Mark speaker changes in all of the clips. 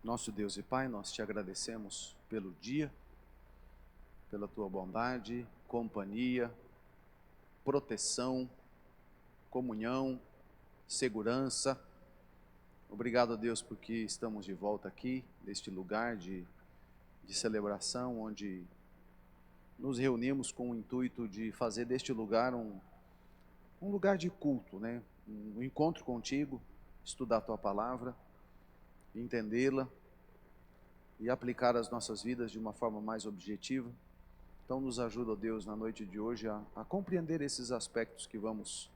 Speaker 1: Nosso Deus e Pai, nós te agradecemos pelo dia, pela tua bondade, companhia, proteção, comunhão, segurança. Obrigado, Deus, porque estamos de volta aqui, neste lugar de celebração, onde nos reunimos com o intuito de fazer deste lugar um lugar de culto, né? Um encontro contigo, estudar a tua palavra, entendê-la e aplicar as nossas vidas de uma forma mais objetiva. Então nos ajuda, ó Deus, na noite de hoje a compreender esses aspectos que vamos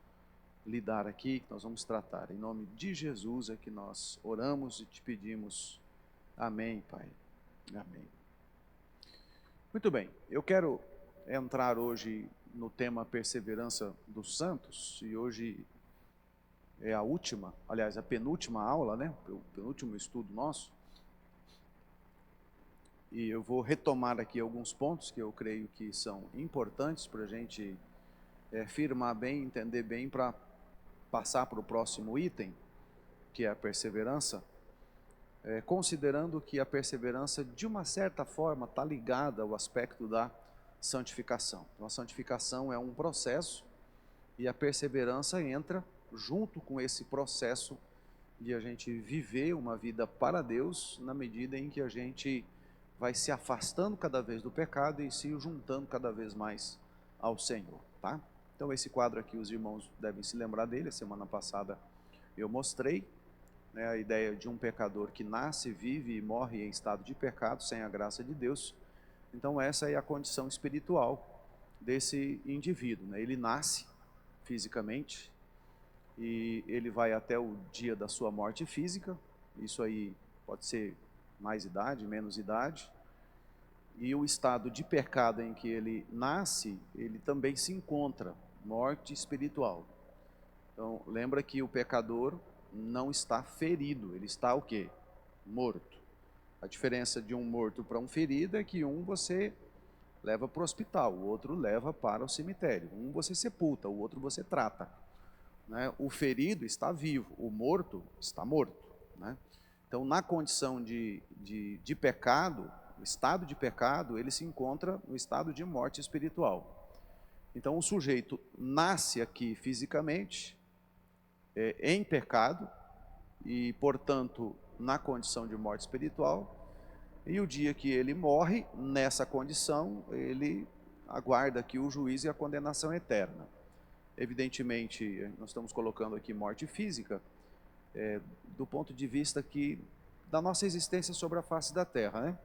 Speaker 1: lidar aqui, que nós vamos tratar. Em nome de Jesus é que nós oramos e te pedimos. Amém, Pai. Amém. Muito bem, eu quero entrar hoje no tema perseverança dos santos, e hoje é a última, aliás, a penúltima aula, né? O penúltimo estudo nosso. E eu vou retomar aqui alguns pontos que eu creio que são importantes para a gente firmar bem, entender bem, para passar para o próximo item, que é a perseverança, considerando que a perseverança, de uma certa forma, está ligada ao aspecto da santificação. Então, a santificação é um processo e a perseverança entra junto com esse processo de a gente viver uma vida para Deus, na medida em que a gente vai se afastando cada vez do pecado e se juntando cada vez mais ao Senhor, tá? Então esse quadro aqui os irmãos devem se lembrar dele, a semana passada eu mostrei, né, a ideia de um pecador que nasce, vive e morre em estado de pecado, sem a graça de Deus. Então essa é a condição espiritual desse indivíduo, né? Ele nasce fisicamente e ele vai até o dia da sua morte física, isso aí pode ser mais idade, menos idade, e o estado de pecado em que ele nasce, ele também se encontra, morte espiritual. Então, lembra que o pecador não está ferido, ele está o quê? Morto. A diferença de um morto para um ferido é que um você leva para o hospital, o outro leva para o cemitério. Um você sepulta, o outro você trata, né? O ferido está vivo, o morto está morto, né? Então, na condição de pecado, o estado de pecado, ele se encontra no estado de morte espiritual. Então, o sujeito nasce aqui fisicamente, em pecado, e, portanto, na condição de morte espiritual, e o dia que ele morre, nessa condição, ele aguarda aqui o juízo e a condenação eterna. Evidentemente, nós estamos colocando aqui morte física, do ponto de vista que da nossa existência sobre a face da terra, né?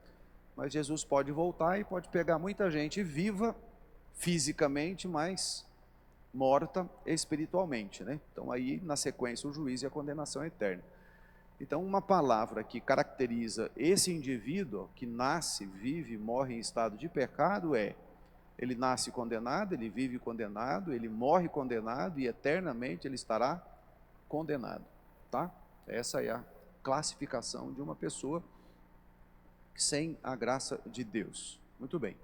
Speaker 1: Mas Jesus pode voltar e pode pegar muita gente viva fisicamente, mas morta espiritualmente, né? Então aí na sequência o juízo e a condenação eterna. Então uma palavra que caracteriza esse indivíduo que nasce, vive, morre em estado de pecado é: ele nasce condenado, ele vive condenado, ele morre condenado e eternamente ele estará condenado, tá? Essa é a classificação de uma pessoa sem a graça de Deus. Muito bem.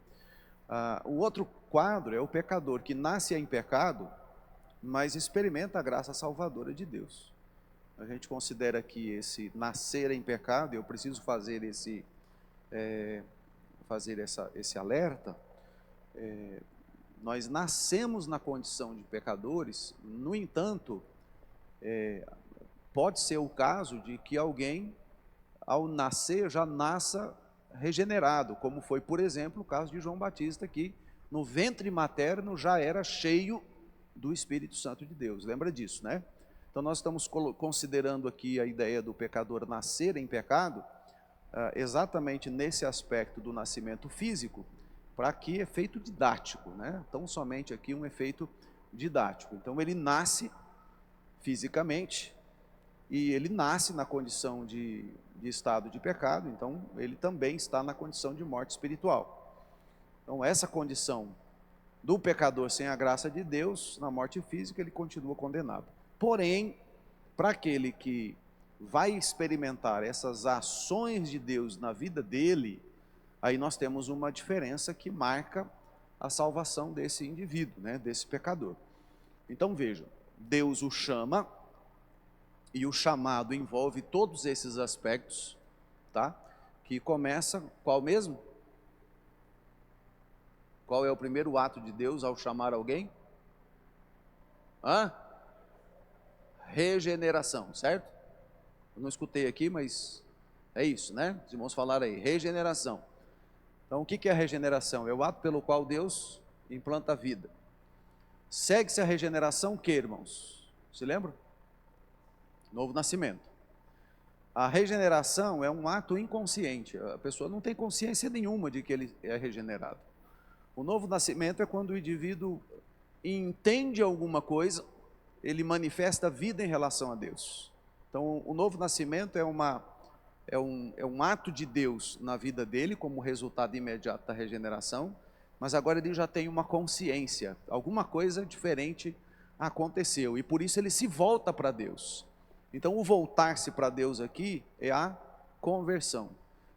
Speaker 1: O outro quadro é o pecador que nasce em pecado, mas experimenta a graça salvadora de Deus. A gente considera que esse nascer em pecado, eu preciso fazer esse alerta. Nós nascemos na condição de pecadores, no entanto, pode ser o caso de que alguém, ao nascer, já nasça regenerado, como foi, por exemplo, o caso de João Batista, que no ventre materno já era cheio do Espírito Santo de Deus. Lembra disso, né? Então nós estamos considerando aqui a ideia do pecador nascer em pecado, exatamente nesse aspecto do nascimento físico, para que efeito didático, né? Então somente aqui um efeito didático. Então ele nasce fisicamente, e ele nasce na condição de estado de pecado, então ele também está na condição de morte espiritual. Então essa condição do pecador sem a graça de Deus, na morte física, ele continua condenado. Porém, para aquele que vai experimentar essas ações de Deus na vida dele, aí nós temos uma diferença que marca a salvação desse indivíduo, né, desse pecador. Então vejam, Deus o chama, e o chamado envolve todos esses aspectos, tá? Que começa, qual mesmo? Qual é o primeiro ato de Deus ao chamar alguém? Regeneração, certo? Eu não escutei aqui, mas é isso, né? Os irmãos falaram aí, regeneração. Então, o que é a regeneração? É o ato pelo qual Deus implanta a vida. Segue-se a regeneração, o que, irmãos? Se lembram? Novo nascimento. A regeneração é um ato inconsciente. A pessoa não tem consciência nenhuma de que ele é regenerado. O novo nascimento é quando o indivíduo entende alguma coisa, ele manifesta vida em relação a Deus. Então, o novo nascimento é um ato de Deus na vida dele, como resultado imediato da regeneração, mas agora ele já tem uma consciência, alguma coisa diferente aconteceu, e por isso ele se volta para Deus. Então, o voltar-se para Deus aqui é a conversão.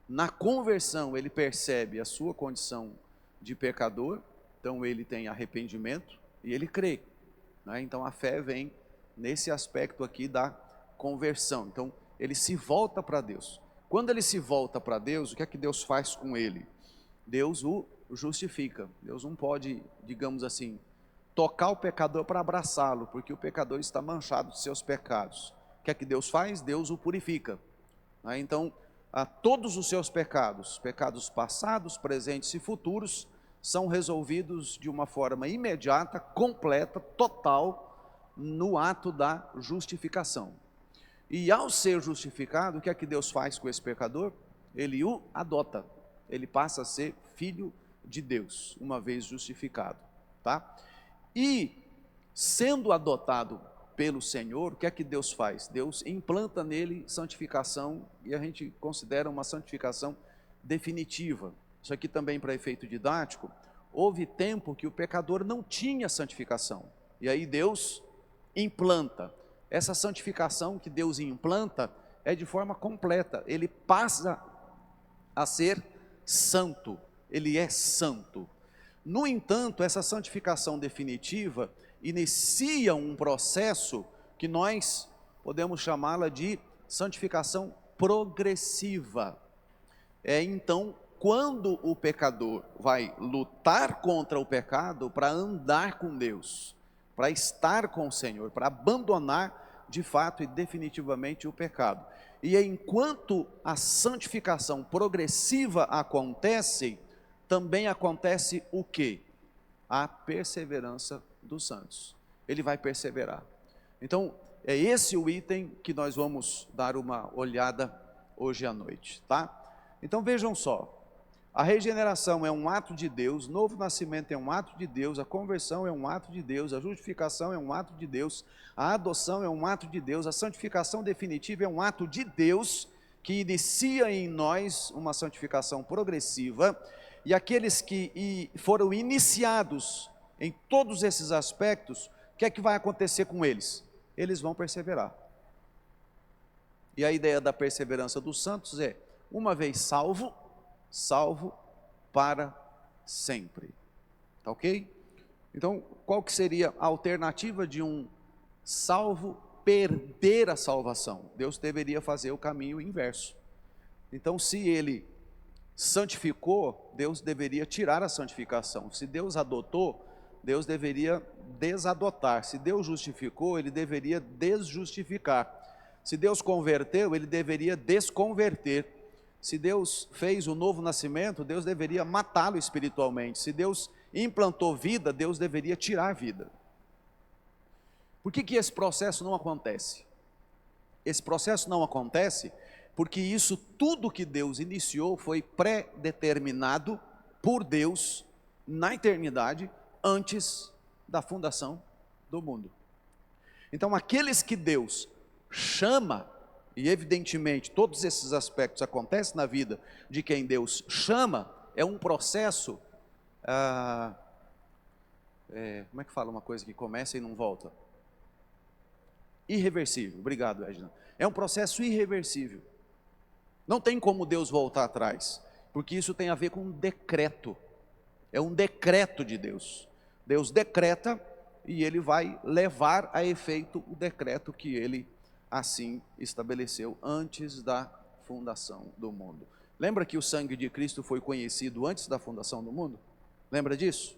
Speaker 1: Na conversão, ele percebe a sua condição de pecador, então ele tem arrependimento e ele crê, né? Então, a fé vem nesse aspecto aqui da conversão. Então, ele se volta para Deus. Quando ele se volta para Deus, o que é que Deus faz com ele? Deus o justifica. Deus não pode, digamos assim, tocar o pecador para abraçá-lo, porque o pecador está manchado de seus pecados. O que é que Deus faz? Deus o purifica. Então, todos os seus pecados, pecados passados, presentes e futuros, são resolvidos de uma forma imediata, completa, total, no ato da justificação. E ao ser justificado, o que é que Deus faz com esse pecador? Ele o adota, ele passa a ser filho de Deus, uma vez justificado, tá? E sendo adotado pelo Senhor, o que é que Deus faz? Deus implanta nele santificação, e a gente considera uma santificação definitiva. Isso aqui também para efeito didático. Houve tempo que o pecador não tinha santificação, e aí Deus implanta. Essa santificação que Deus implanta é de forma completa, ele passa a ser santo, ele é santo. No entanto, essa santificação definitiva inicia um processo que nós podemos chamá-la de santificação progressiva. Então, quando o pecador vai lutar contra o pecado para andar com Deus, para estar com o Senhor, para abandonar de fato e definitivamente o pecado. E enquanto a santificação progressiva acontece, também acontece o quê? A perseverança dos santos. Ele vai perseverar. Então, é esse o item que nós vamos dar uma olhada hoje à noite, tá? Então vejam só, a regeneração é um ato de Deus, novo nascimento é um ato de Deus, a conversão é um ato de Deus, a justificação é um ato de Deus, a adoção é um ato de Deus, a santificação definitiva é um ato de Deus, que inicia em nós uma santificação progressiva, e aqueles que foram iniciados em todos esses aspectos, o que é que vai acontecer com eles? Eles vão perseverar. E a ideia da perseverança dos santos é, uma vez salvo, salvo para sempre, tá ok? Então, qual que seria a alternativa de um salvo perder a salvação? Deus deveria fazer o caminho inverso. Então, se ele santificou, Deus deveria tirar a santificação. Se Deus adotou, Deus deveria desadotar. Se Deus justificou, ele deveria desjustificar. Se Deus converteu, ele deveria desconverter. Se Deus fez o novo nascimento, Deus deveria matá-lo espiritualmente. Se Deus implantou vida, Deus deveria tirar a vida. Por que esse processo não acontece? Esse processo não acontece porque isso tudo que Deus iniciou foi pré-determinado por Deus na eternidade, antes da fundação do mundo. Então, aqueles que Deus chama, e evidentemente todos esses aspectos acontecem na vida de quem Deus chama, é um processo, como é que fala uma coisa que começa e não volta? Irreversível, obrigado Edna. É um processo irreversível, não tem como Deus voltar atrás, porque isso tem a ver com um decreto, é um decreto de Deus. Deus decreta e ele vai levar a efeito o decreto que ele assim estabeleceu antes da fundação do mundo. Lembra que o sangue de Cristo foi conhecido antes da fundação do mundo? Lembra disso?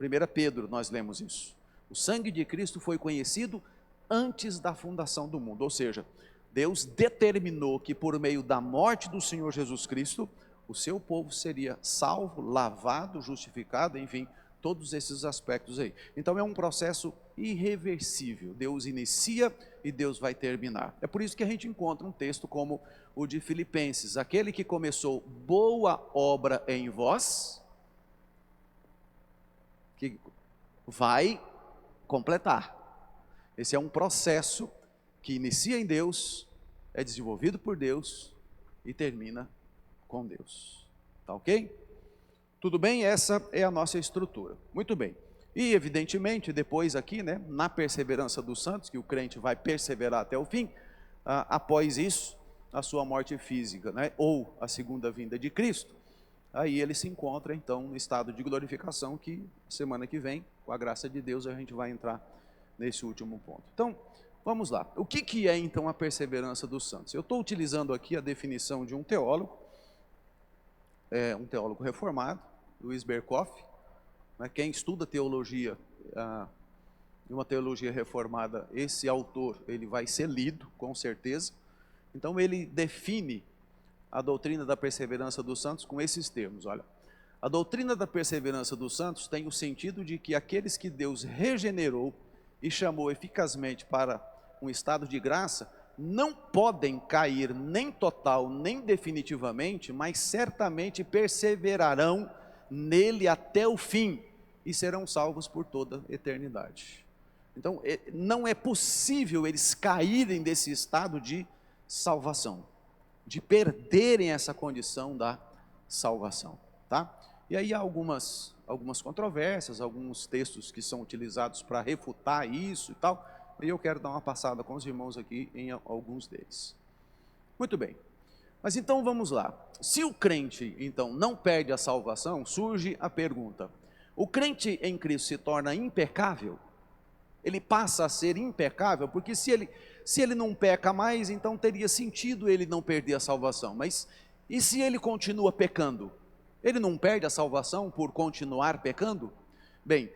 Speaker 1: 1 Pedro, nós lemos isso. O sangue de Cristo foi conhecido antes da fundação do mundo, ou seja, Deus determinou que por meio da morte do Senhor Jesus Cristo, o seu povo seria salvo, lavado, justificado, enfim, todos esses aspectos aí. Então é um processo irreversível, Deus inicia e Deus vai terminar. É por isso que a gente encontra um texto como o de Filipenses: aquele que começou boa obra em vós, que vai completar. Esse é um processo que inicia em Deus, é desenvolvido por Deus e termina com Deus. Tá ok? Tudo bem? Essa é a nossa estrutura. Muito bem. E evidentemente depois aqui, né, na perseverança dos santos, que o crente vai perseverar até o fim, após isso, a sua morte física, né, ou a segunda vinda de Cristo, aí ele se encontra então no estado de glorificação, que semana que vem, com a graça de Deus, a gente vai entrar nesse último ponto. Então, vamos lá. O que é então a perseverança dos santos? Eu estou utilizando aqui a definição de um teólogo reformado, Luiz Berkhoff. Quem estuda teologia, uma teologia reformada, esse autor, ele vai ser lido, com certeza. Então ele define a doutrina da perseverança dos santos com esses termos: olha, a doutrina da perseverança dos santos tem o sentido de que aqueles que Deus regenerou e chamou eficazmente para um estado de graça, não podem cair nem total, nem definitivamente, mas certamente perseverarão nele até o fim e serão salvos por toda a eternidade. Então, não é possível eles caírem desse estado de salvação, de perderem essa condição da salvação, tá? E aí há algumas controvérsias, alguns textos que são utilizados para refutar isso e tal, e eu quero dar uma passada com os irmãos aqui em alguns deles. Muito bem, mas então vamos lá. Se o crente então não perde a salvação, surge a pergunta: o crente em Cristo se torna impecável? Ele passa a ser impecável? Porque se ele não peca mais, então teria sentido ele não perder a salvação. Mas e se ele continua pecando? Ele não perde a salvação por continuar pecando? Bem,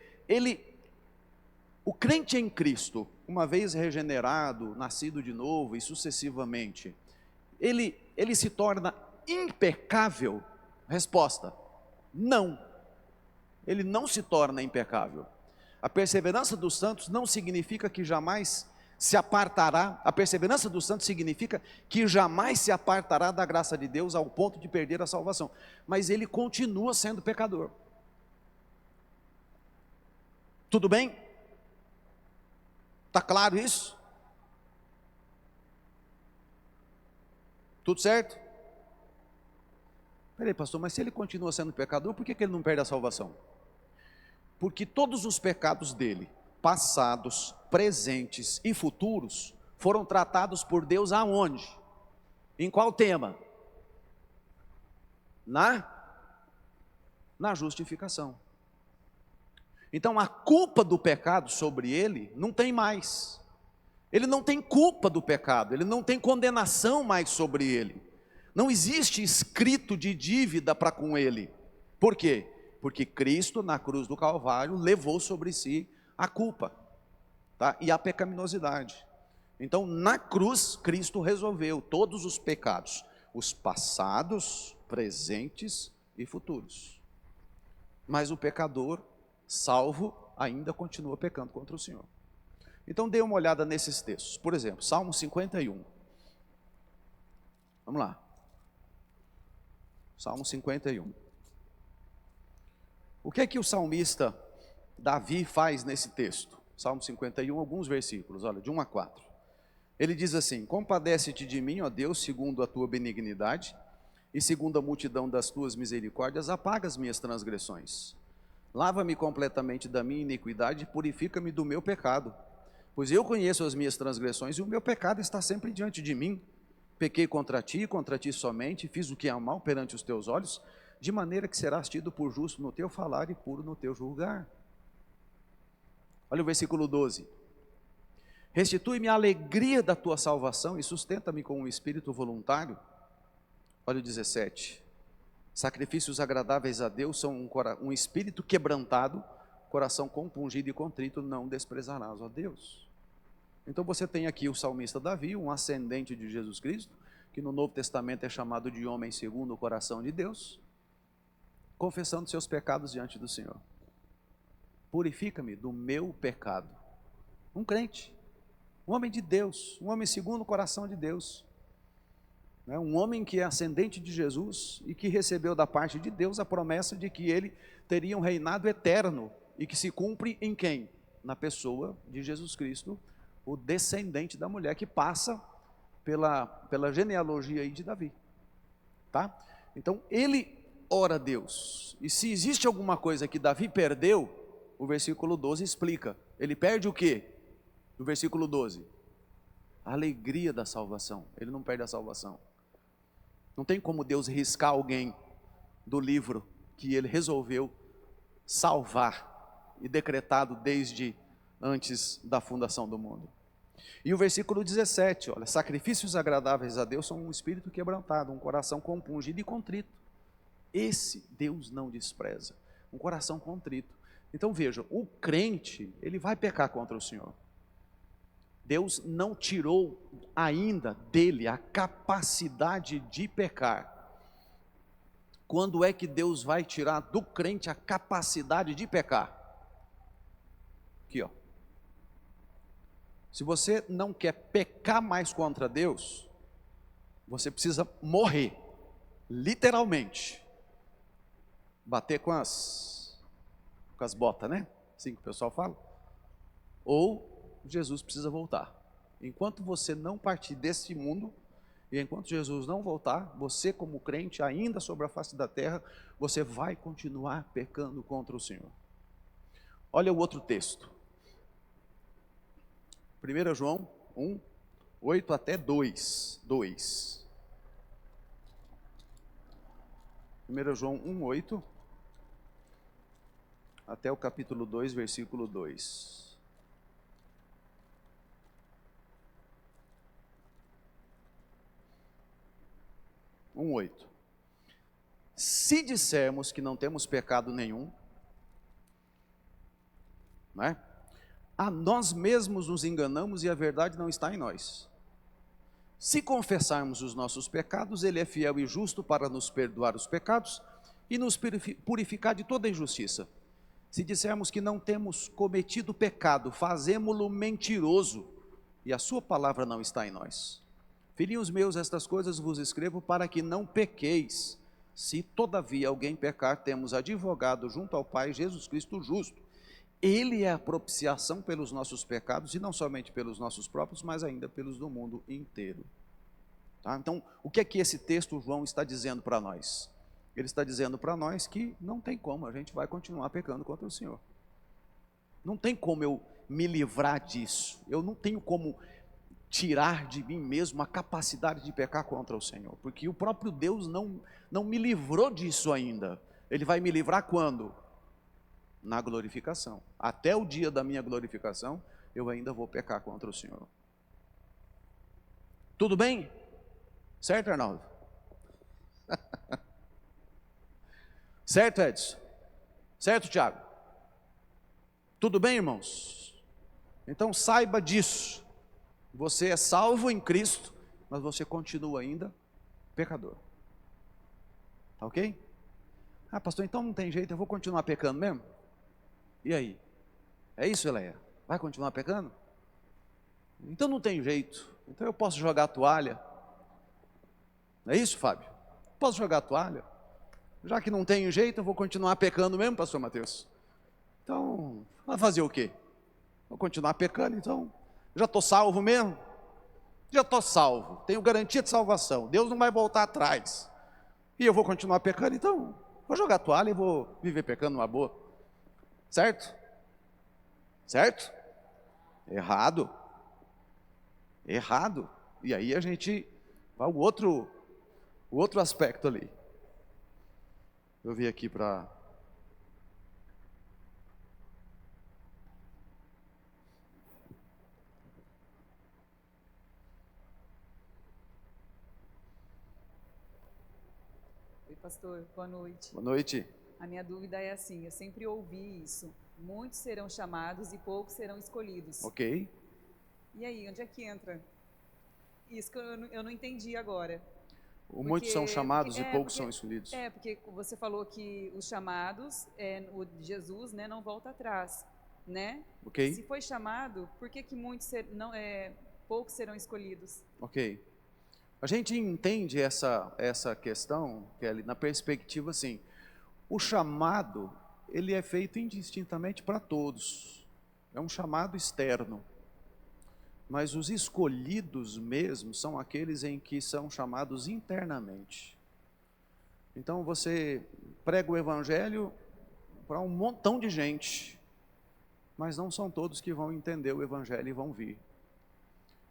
Speaker 1: o crente em Cristo, uma vez regenerado, nascido de novo e sucessivamente, ele se torna impecável? Resposta: não. Ele não se torna impecável. A perseverança dos santos não significa que jamais se apartará. A perseverança dos santos significa que jamais se apartará da graça de Deus ao ponto de perder a salvação. Mas ele continua sendo pecador. Tudo bem? Está claro isso? Tudo certo? Peraí, pastor, mas se ele continua sendo pecador, por que ele não perde a salvação? Porque todos os pecados dele, passados, presentes e futuros, foram tratados por Deus aonde? Em qual tema? Na justificação. Então a culpa do pecado sobre ele não tem mais. Ele não tem culpa do pecado, ele não tem condenação mais sobre ele. Não existe escrito de dívida para com ele. Por quê? Porque Cristo na cruz do Calvário levou sobre si a culpa, tá? E a pecaminosidade. Então na cruz Cristo resolveu todos os pecados, os passados, presentes e futuros. Mas o pecador salvo ainda continua pecando contra o Senhor. Então dê uma olhada nesses textos. Por exemplo, Salmo 51. Vamos lá. Salmo 51. O que é que o salmista Davi faz nesse texto? Salmo 51, alguns versículos, olha, de 1 a 4. Ele diz assim: compadece-te de mim, ó Deus, segundo a tua benignidade, e segundo a multidão das tuas misericórdias, apaga as minhas transgressões. Lava-me completamente da minha iniquidade e purifica-me do meu pecado. Pois eu conheço as minhas transgressões e o meu pecado está sempre diante de mim. Pequei contra ti somente, fiz o que é mal perante os teus olhos, de maneira que serás tido por justo no teu falar e puro no teu julgar. Olha o versículo 12. Restitui-me a alegria da tua salvação e sustenta-me com um espírito voluntário. Olha o 17. Sacrifícios agradáveis a Deus são um espírito quebrantado, coração compungido e contrito não desprezarás, ó Deus. Então você tem aqui o salmista Davi, um ascendente de Jesus Cristo, que no Novo Testamento é chamado de homem segundo o coração de Deus, confessando seus pecados diante do Senhor. Purifica-me do meu pecado. Um crente, um homem de Deus, um homem segundo o coração de Deus, um homem que é ascendente de Jesus e que recebeu da parte de Deus a promessa de que ele teria um reinado eterno e que se cumpre em quem? Na pessoa de Jesus Cristo, o descendente da mulher que passa pela genealogia aí de Davi, tá? Então ele ora a Deus, e se existe alguma coisa que Davi perdeu, o versículo 12 explica, ele perde o quê? No versículo 12, a alegria da salvação, ele não perde a salvação. Não tem como Deus riscar alguém do livro que ele resolveu salvar e decretado desde antes da fundação do mundo. E o versículo 17, olha, sacrifícios agradáveis a Deus são um espírito quebrantado, um coração compungido e contrito. Esse Deus não despreza, um coração contrito. Então veja, o crente, ele vai pecar contra o Senhor. Deus não tirou ainda dele a capacidade de pecar. Quando é que Deus vai tirar do crente a capacidade de pecar? Aqui, ó. Se você não quer pecar mais contra Deus, você precisa morrer, literalmente. Bater com as botas, né? Assim que o pessoal fala. Ou Jesus precisa voltar. Enquanto você não partir desse mundo, e enquanto Jesus não voltar, você como crente, ainda sobre a face da terra, você vai continuar pecando contra o Senhor. Olha o outro texto. 1 João 1, 8 até 2. 1 João 1, 8 até o capítulo 2, versículo 2. 1:8. Se dissermos que não temos pecado nenhum, né? A nós mesmos nos enganamos e a verdade não está em nós. Se confessarmos os nossos pecados, Ele é fiel e justo para nos perdoar os pecados e nos purificar de toda injustiça. Se dissermos que não temos cometido pecado, fazemo-lo mentiroso e a sua palavra não está em nós. Filhinhos meus, estas coisas vos escrevo para que não pequeis. Se todavia alguém pecar, temos advogado junto ao Pai, Jesus Cristo justo. Ele é a propiciação pelos nossos pecados, e não somente pelos nossos próprios, mas ainda pelos do mundo inteiro. Tá? Então, o que é que esse texto, João, está dizendo para nós? Ele está dizendo para nós que não tem como, a gente vai continuar pecando contra o Senhor. Não tem como eu me livrar disso, eu não tenho como tirar de mim mesmo a capacidade de pecar contra o Senhor, porque o próprio Deus não me livrou disso ainda. Ele vai me livrar quando? Na glorificação. Até o dia da minha glorificação, eu ainda vou pecar contra o Senhor. Tudo bem? Certo, Arnaldo? Certo, Edson? Certo, Tiago? Tudo bem, irmãos? Então saiba disso. Você é salvo em Cristo, mas você continua ainda pecador. Tá ok? Ah, pastor, então não tem jeito, eu vou continuar pecando mesmo? E aí? É isso, Eleia? Vai continuar pecando? Então não tem jeito. Então eu posso jogar a toalha. Não é isso, Fábio? Posso jogar a toalha? Já que não tem jeito, eu vou continuar pecando mesmo, pastor Mateus. Então, vai fazer o quê? Vou continuar pecando, então. Já estou salvo mesmo? Já estou salvo, tenho garantia de salvação, Deus não vai voltar atrás. E eu vou continuar pecando, então vou jogar a toalha e vou viver pecando numa boa. Certo? Certo? Errado. Errado. E aí a gente vai o outro aspecto ali. Eu vim aqui para...
Speaker 2: pastor. Boa noite.
Speaker 1: Boa noite.
Speaker 2: A minha dúvida é assim, eu sempre ouvi isso. Muitos serão chamados e poucos serão escolhidos.
Speaker 1: Ok.
Speaker 2: E aí, onde é que entra? Isso que eu não entendi agora.
Speaker 1: Muitos são chamados e poucos são escolhidos.
Speaker 2: Porque você falou que os chamados, o de Jesus, né, não volta atrás, né?
Speaker 1: Ok.
Speaker 2: Se foi chamado, por que poucos serão escolhidos?
Speaker 1: Ok. A gente entende essa questão, Kelly, na perspectiva assim, o chamado, ele é feito indistintamente para todos. É um chamado externo. Mas os escolhidos mesmo são aqueles em que são chamados internamente. Então você prega o evangelho para um montão de gente, mas não são todos que vão entender o evangelho e vão vir.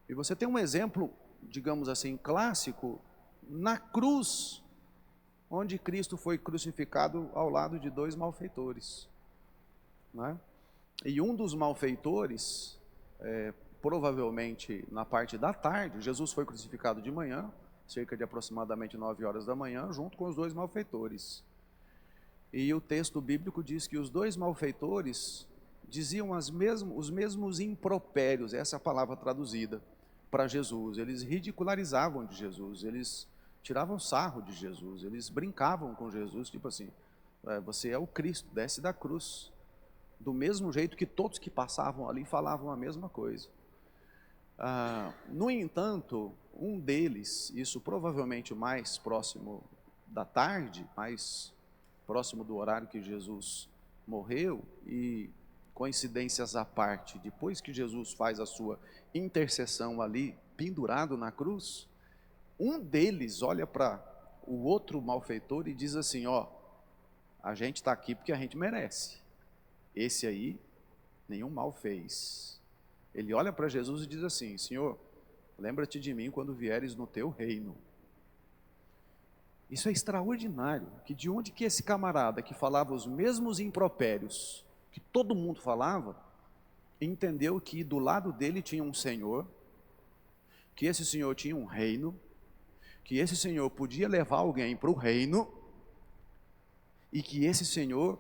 Speaker 1: E você tem um exemplo, digamos assim, clássico, na cruz, onde Cristo foi crucificado ao lado de dois malfeitores, né? E um dos malfeitores, provavelmente na parte da tarde, Jesus foi crucificado de manhã, cerca de aproximadamente 9 horas da manhã, junto com os dois malfeitores. E o texto bíblico diz que os dois malfeitores diziam os mesmos impropérios, essa é a palavra traduzida, para Jesus. Eles ridicularizavam de Jesus, eles tiravam sarro de Jesus, eles brincavam com Jesus, tipo assim, você é o Cristo, desce da cruz. Do mesmo jeito que todos que passavam ali falavam a mesma coisa. No entanto, um deles, isso provavelmente mais próximo da tarde, mais próximo do horário que Jesus morreu, e coincidências à parte, depois que Jesus faz a sua intercessão ali, pendurado na cruz, um deles olha para o outro malfeitor e diz assim, ó, a gente está aqui porque a gente merece. Esse aí, nenhum mal fez. Ele olha para Jesus e diz assim, Senhor, lembra-te de mim quando vieres no teu reino. Isso é extraordinário, que de onde que esse camarada que falava os mesmos impropérios que todo mundo falava, entendeu que do lado dele tinha um Senhor, que esse Senhor tinha um reino, que esse Senhor podia levar alguém para o reino, e que esse Senhor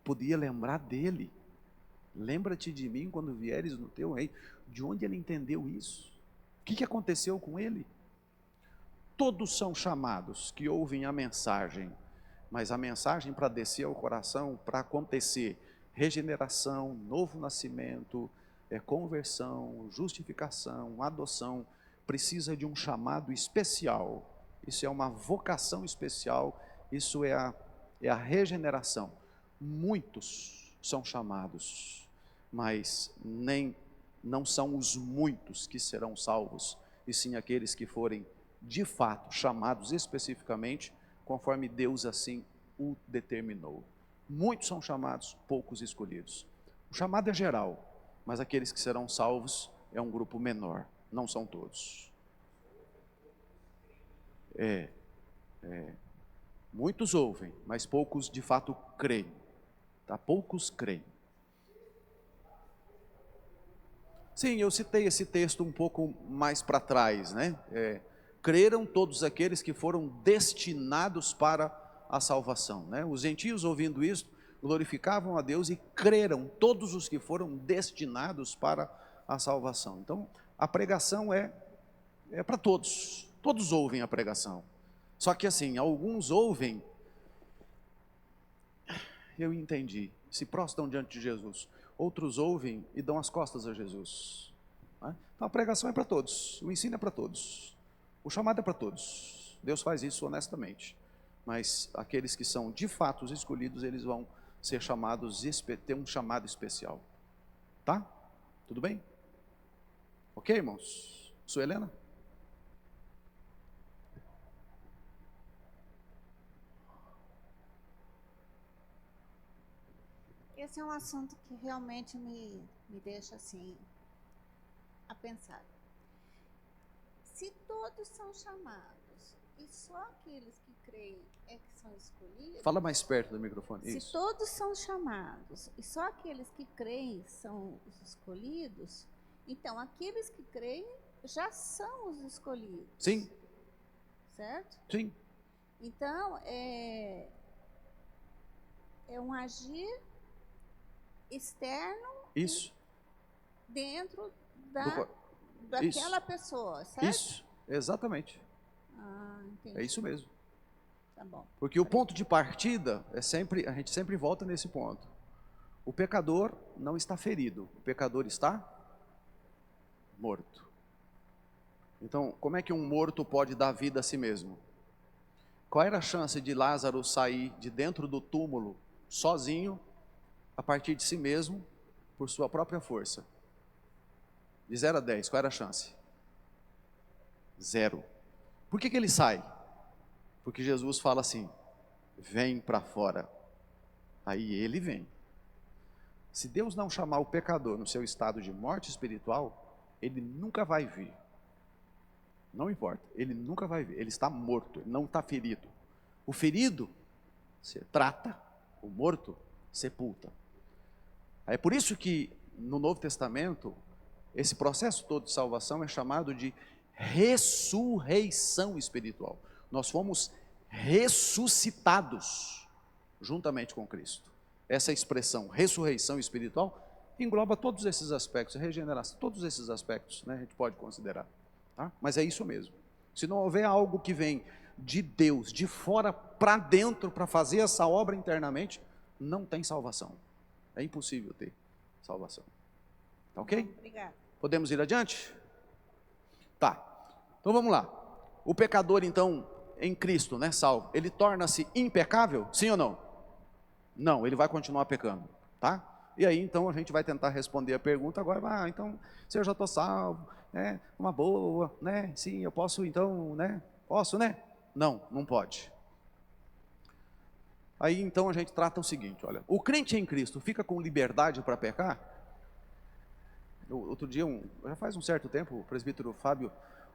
Speaker 1: podia lembrar dele. Lembra-te de mim quando vieres no teu reino. De onde ele entendeu isso? O que aconteceu com ele? Todos são chamados que ouvem a mensagem, mas a mensagem para descer ao coração, para acontecer regeneração, novo nascimento, conversão, justificação, adoção, precisa de um chamado especial. Isso é uma vocação especial, isso é a regeneração. Muitos são chamados, mas não são os muitos que serão salvos, e sim aqueles que forem de fato chamados especificamente, conforme Deus assim o determinou. Muitos são chamados, poucos escolhidos. O chamado é geral, mas aqueles que serão salvos é um grupo menor, não são todos. Muitos ouvem, mas poucos de fato creem. Tá? Poucos creem. Sim, eu citei esse texto um pouco mais para trás, né? Creram todos aqueles que foram destinados para a salvação, né? Os gentios, ouvindo isso, glorificavam a Deus e creram todos os que foram destinados para a salvação. Então, a pregação é para todos. Todos ouvem a pregação. Só que assim, alguns ouvem, eu entendi, se prostram diante de Jesus. Outros ouvem e dão as costas a Jesus. Né? Então a pregação é para todos, o ensino é para todos, o chamado é para todos. Deus faz isso honestamente. Mas aqueles que são de fato os escolhidos, eles vão ser chamados, ter um chamado especial. Tá? Tudo bem? Ok, irmãos? Sou Helena?
Speaker 3: Esse é um assunto que realmente me deixa assim a pensar. Se todos são chamados e só aqueles que creem é que são escolhidos.
Speaker 1: Fala mais perto do microfone.
Speaker 3: Se
Speaker 1: isso.
Speaker 3: todos são chamados e só aqueles que creem são os escolhidos, então aqueles que creem já são os escolhidos.
Speaker 1: Sim.
Speaker 3: Certo?
Speaker 1: Sim.
Speaker 3: Então, é um agir externo
Speaker 1: Isso.
Speaker 3: dentro
Speaker 1: Do
Speaker 3: daquela pessoa, certo?
Speaker 1: Isso, exatamente.
Speaker 3: Ah, entendi.
Speaker 1: É isso mesmo.
Speaker 3: Tá bom.
Speaker 1: Porque o ponto de partida é sempre, a gente sempre volta nesse ponto. O pecador não está ferido, o pecador está morto. Então, como é que um morto pode dar vida a si mesmo? Qual era a chance de Lázaro sair de dentro do túmulo sozinho, a partir de si mesmo, por sua própria força? De 0 a 10, qual era a chance? 0. Por que ele sai? Porque Jesus fala assim: vem para fora. Aí ele vem. Se Deus não chamar o pecador no seu estado de morte espiritual, ele nunca vai vir. Não importa, ele nunca vai vir. Ele está morto, ele não está ferido. O ferido, você trata. O morto, sepulta. É por isso que no Novo Testamento, esse processo todo de salvação é chamado de ressurreição espiritual. Nós fomos ressuscitados juntamente com Cristo. Essa expressão, ressurreição espiritual, engloba todos esses aspectos, regeneração, todos esses aspectos, né, a gente pode considerar. Tá? Mas é isso mesmo. Se não houver algo que vem de Deus, de fora para dentro, para fazer essa obra internamente, não tem salvação. É impossível ter salvação. Tá ok?
Speaker 3: Obrigada.
Speaker 1: Podemos ir adiante? Tá. Então vamos lá. O pecador, então, em Cristo, né, salvo, ele torna-se impecável? Sim ou não? Não, ele vai continuar pecando, tá? E aí, então, a gente vai tentar responder a pergunta agora. Então, se eu já estou salvo, né, uma boa, né, sim, eu posso, então, né, posso, né? Não, não pode. Aí, então, a gente trata o seguinte, olha, o crente em Cristo fica com liberdade para pecar? Outro dia, já faz um certo tempo, o presbítero Fábio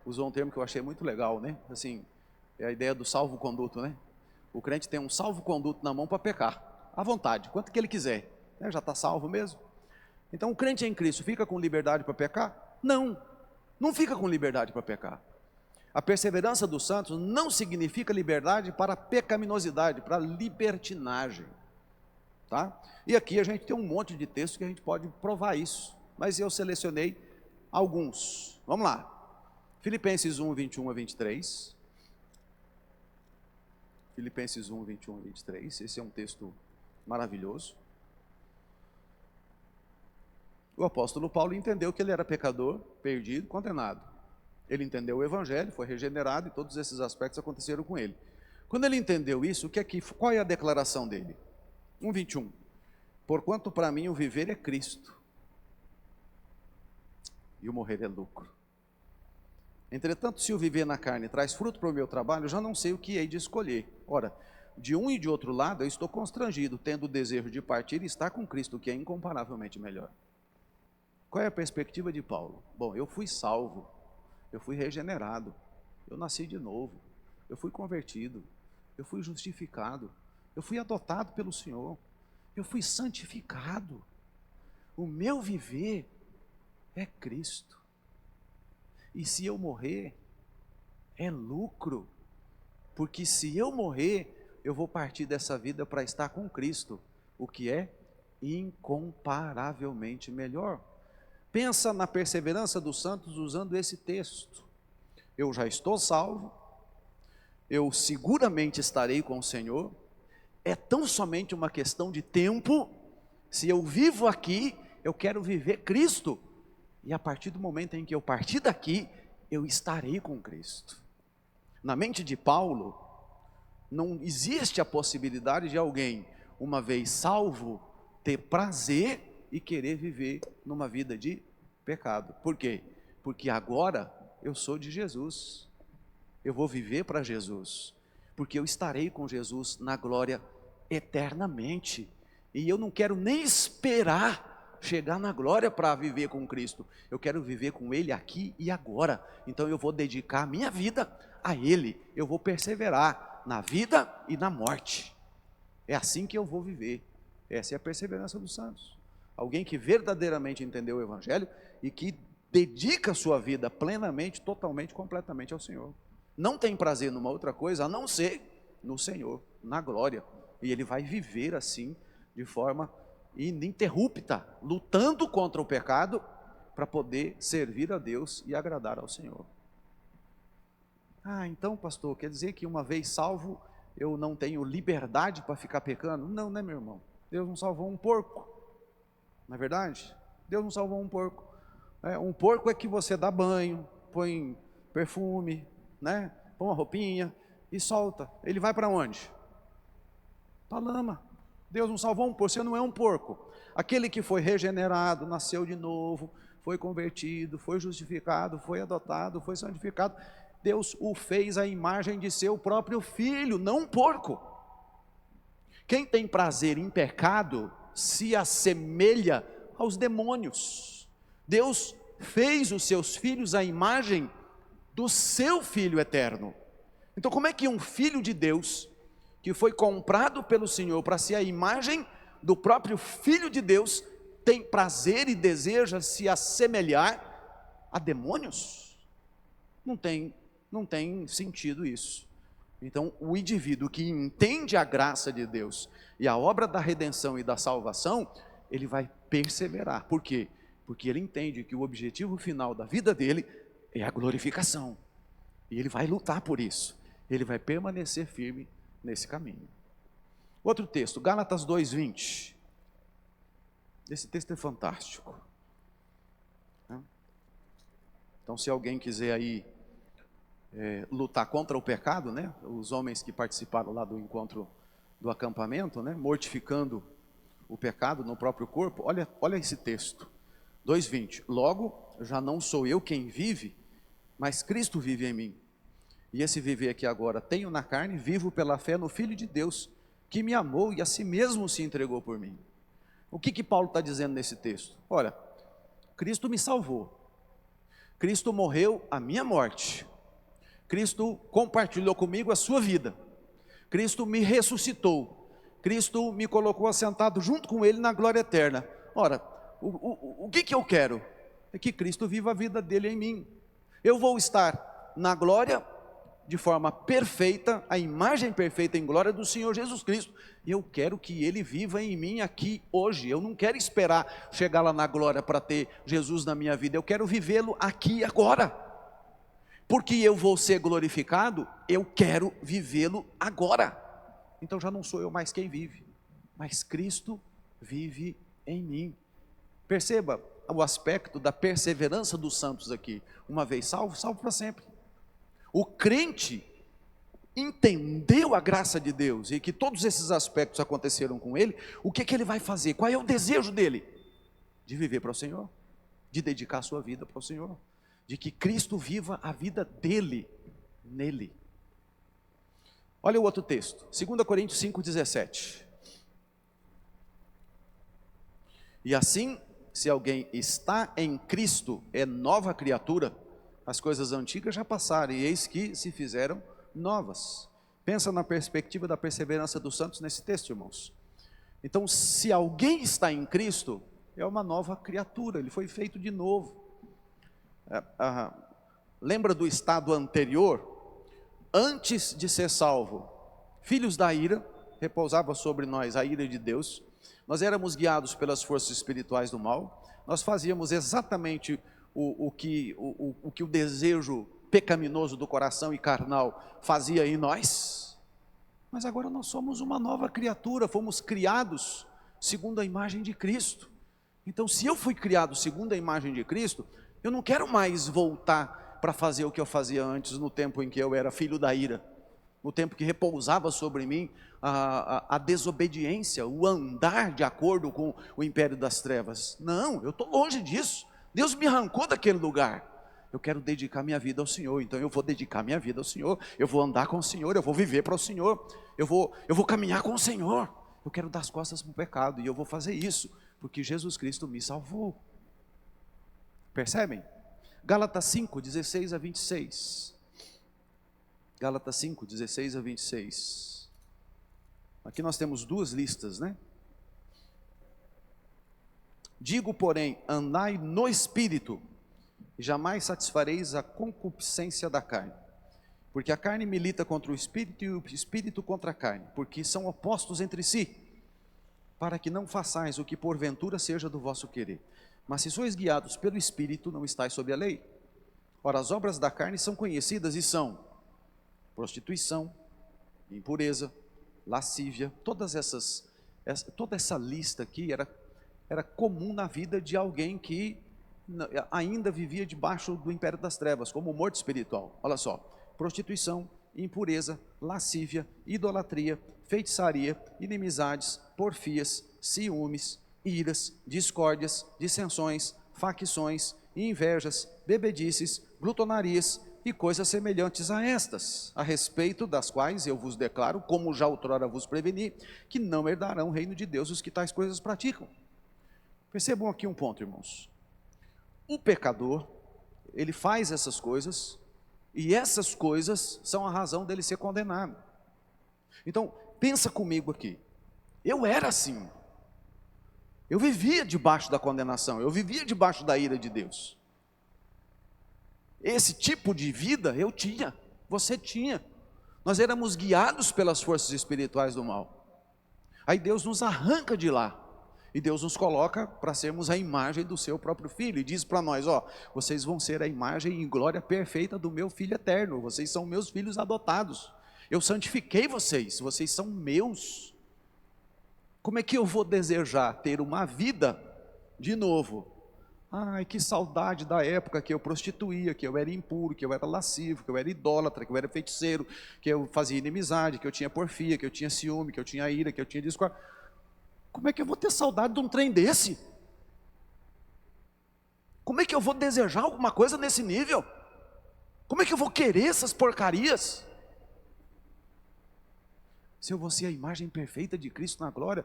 Speaker 1: usou um termo que eu achei muito legal, né? Assim, é a ideia do salvo-conduto, né? O crente tem um salvo-conduto na mão para pecar, à vontade, quanto que ele quiser, né? Já está salvo mesmo. Então, o crente em Cristo fica com liberdade para pecar? Não, não fica com liberdade para pecar. A perseverança dos santos não significa liberdade para pecaminosidade, para libertinagem, tá? E aqui a gente tem um monte de textos que a gente pode provar isso, mas eu selecionei alguns. Vamos lá. Filipenses 1, 21 a 23. Filipenses 1, 21 a 23. Esse é um texto maravilhoso. O apóstolo Paulo entendeu que ele era pecador, perdido, condenado. Ele entendeu o evangelho, foi regenerado e todos esses aspectos aconteceram com ele. Quando ele entendeu isso, qual é a declaração dele? 1, 21. Porquanto para mim o viver é Cristo e o morrer é lucro. Entretanto, se o viver na carne traz fruto para o meu trabalho, eu já não sei o que hei de escolher. Ora, de um e de outro lado eu estou constrangido, tendo o desejo de partir e estar com Cristo, que é incomparavelmente melhor. Qual é a perspectiva de Paulo? Bom, eu fui salvo, eu fui regenerado, eu nasci de novo, eu fui convertido, eu fui justificado, eu fui adotado pelo Senhor, eu fui santificado. O meu viver é Cristo. E se eu morrer, é lucro, porque se eu morrer, eu vou partir dessa vida para estar com Cristo, o que é incomparavelmente melhor. Pensa na perseverança dos santos usando esse texto. Eu já estou salvo, eu seguramente estarei com o Senhor, é tão somente uma questão de tempo. Se eu vivo aqui, eu quero viver Cristo, e a partir do momento em que eu partir daqui, eu estarei com Cristo. Na mente de Paulo, não existe a possibilidade de alguém, uma vez salvo, ter prazer e querer viver numa vida de pecado. Por quê? Porque agora eu sou de Jesus, eu vou viver para Jesus, porque eu estarei com Jesus na glória eternamente, e eu não quero nem esperar chegar na glória para viver com Cristo, eu quero viver com Ele aqui e agora. Então eu vou dedicar a minha vida a Ele, eu vou perseverar na vida e na morte, é assim que eu vou viver. Essa é a perseverança dos santos, alguém que verdadeiramente entendeu o Evangelho e que dedica a sua vida plenamente, totalmente, completamente ao Senhor, não tem prazer numa outra coisa a não ser no Senhor, na glória. E ele vai viver assim, de forma ininterrupta, lutando contra o pecado, para poder servir a Deus e agradar ao Senhor. Ah, então pastor, quer dizer que uma vez salvo, eu não tenho liberdade para ficar pecando? Não, né, meu irmão? Deus não salvou um porco, não é verdade? Deus não salvou um porco. Um porco é que você dá banho, põe perfume, né? Põe uma roupinha e solta. Ele vai para onde? Para a lama. Deus não salvou um porco, você não é um porco. Aquele que foi regenerado, nasceu de novo, foi convertido, foi justificado, foi adotado, foi santificado. Deus o fez à imagem de seu próprio filho, não um porco. Quem tem prazer em pecado se assemelha aos demônios. Deus fez os seus filhos à imagem do seu Filho eterno. Então como é que um filho de Deus, que foi comprado pelo Senhor para ser a imagem do próprio Filho de Deus, tem prazer e deseja se assemelhar a demônios? Não tem sentido isso. Então o indivíduo que entende a graça de Deus e a obra da redenção e da salvação, ele vai perseverar. Por quê? Porque ele entende que o objetivo final da vida dele é a glorificação. E ele vai lutar por isso. Ele vai permanecer firme nesse caminho. Outro texto, Gálatas 2:20. Esse texto é fantástico. Então, se alguém quiser aí lutar contra o pecado, né? Os homens que participaram lá do encontro do acampamento, né? Mortificando o pecado no próprio corpo. Olha esse texto, 2:20. Logo, já não sou eu quem vive, mas Cristo vive em mim. E esse viver aqui agora tenho na carne, vivo pela fé no Filho de Deus, que me amou e a si mesmo se entregou por mim. O que Paulo está dizendo nesse texto? Olha, Cristo me salvou, Cristo morreu a minha morte, Cristo compartilhou comigo a sua vida, Cristo me ressuscitou, Cristo me colocou assentado junto com Ele na glória eterna. Ora, o que eu quero? É que Cristo viva a vida dele em mim. Eu vou estar na glória de forma perfeita, a imagem perfeita em glória do Senhor Jesus Cristo. E eu quero que Ele viva em mim aqui hoje. Eu não quero esperar chegar lá na glória para ter Jesus na minha vida. Eu quero vivê-lo aqui e agora. Porque eu vou ser glorificado, eu quero vivê-lo agora. Então já não sou eu mais quem vive, mas Cristo vive em mim. Perceba o aspecto da perseverança dos santos aqui. Uma vez salvo, salvo para sempre. O crente entendeu a graça de Deus e que todos esses aspectos aconteceram com ele. O que ele vai fazer? Qual é o desejo dele? De viver para o Senhor, de dedicar a sua vida para o Senhor, de que Cristo viva a vida dele, nele. Olha o outro texto, 2 Coríntios 5,17. E assim, se alguém está em Cristo, é nova criatura, as coisas antigas já passaram, e eis que se fizeram novas. Pensa na perspectiva da perseverança dos santos nesse texto, irmãos. Então, se alguém está em Cristo, é uma nova criatura, ele foi feito de novo. Lembra do estado anterior? Antes de ser salvo, filhos da ira, repousava sobre nós a ira de Deus, nós éramos guiados pelas forças espirituais do mal, nós fazíamos exatamente o que o desejo pecaminoso do coração e carnal fazia em nós, mas agora nós somos uma nova criatura, fomos criados segundo a imagem de Cristo. Então, se eu fui criado segundo a imagem de Cristo, eu não quero mais voltar para fazer o que eu fazia antes, no tempo em que eu era filho da ira, no tempo que repousava sobre mim a desobediência, o andar de acordo com o império das trevas. Não, eu estou longe disso. Deus me arrancou daquele lugar. Eu quero dedicar minha vida ao Senhor, então eu vou dedicar minha vida ao Senhor, eu vou andar com o Senhor, eu vou viver para o Senhor, eu vou caminhar com o Senhor. Eu quero dar as costas para o pecado, e eu vou fazer isso, porque Jesus Cristo me salvou. Percebem? Gálatas 5, 16 a 26. Gálatas 5, 16 a 26. Aqui nós temos duas listas, né? Digo, porém, andai no Espírito, e jamais satisfareis a concupiscência da carne. Porque a carne milita contra o espírito e o espírito contra a carne, porque são opostos entre si, para que não façais o que porventura seja do vosso querer. Mas se sois guiados pelo espírito, não estáis sob a lei. Ora, as obras da carne são conhecidas e são prostituição, impureza, lascívia, toda essa lista aqui era comum na vida de alguém que ainda vivia debaixo do império das trevas, como morto espiritual. Olha só, prostituição, impureza, lascívia, idolatria, feitiçaria, inimizades, porfias, ciúmes, iras, discórdias, dissensões, facções, invejas, bebedices, glutonarias e coisas semelhantes a estas, a respeito das quais eu vos declaro, como já outrora vos preveni, que não herdarão o reino de Deus os que tais coisas praticam. Percebam aqui um ponto, irmãos. O pecador, ele faz essas coisas, e essas coisas são a razão dele ser condenado. Então, pensa comigo aqui. Eu era assim. Eu vivia debaixo da condenação, eu vivia debaixo da ira de Deus. Esse tipo de vida eu tinha, você tinha. Nós éramos guiados pelas forças espirituais do mal. Aí Deus nos arranca de lá. E Deus nos coloca para sermos a imagem do seu próprio Filho. E diz para nós, ó, vocês vão ser a imagem e glória perfeita do meu Filho eterno. Vocês são meus filhos adotados. Eu santifiquei vocês, vocês são meus. Como é que eu vou desejar ter uma vida de novo? Ai, que saudade da época que eu prostituía, que eu era impuro, que eu era lascivo, que eu era idólatra, que eu era feiticeiro, que eu fazia inimizade, que eu tinha porfia, que eu tinha ciúme, que eu tinha ira, que eu tinha discórdia. Como é que eu vou ter saudade de um trem desse? Como é que eu vou desejar alguma coisa nesse nível? Como é que eu vou querer essas porcarias? Se eu vou ser a imagem perfeita de Cristo na glória,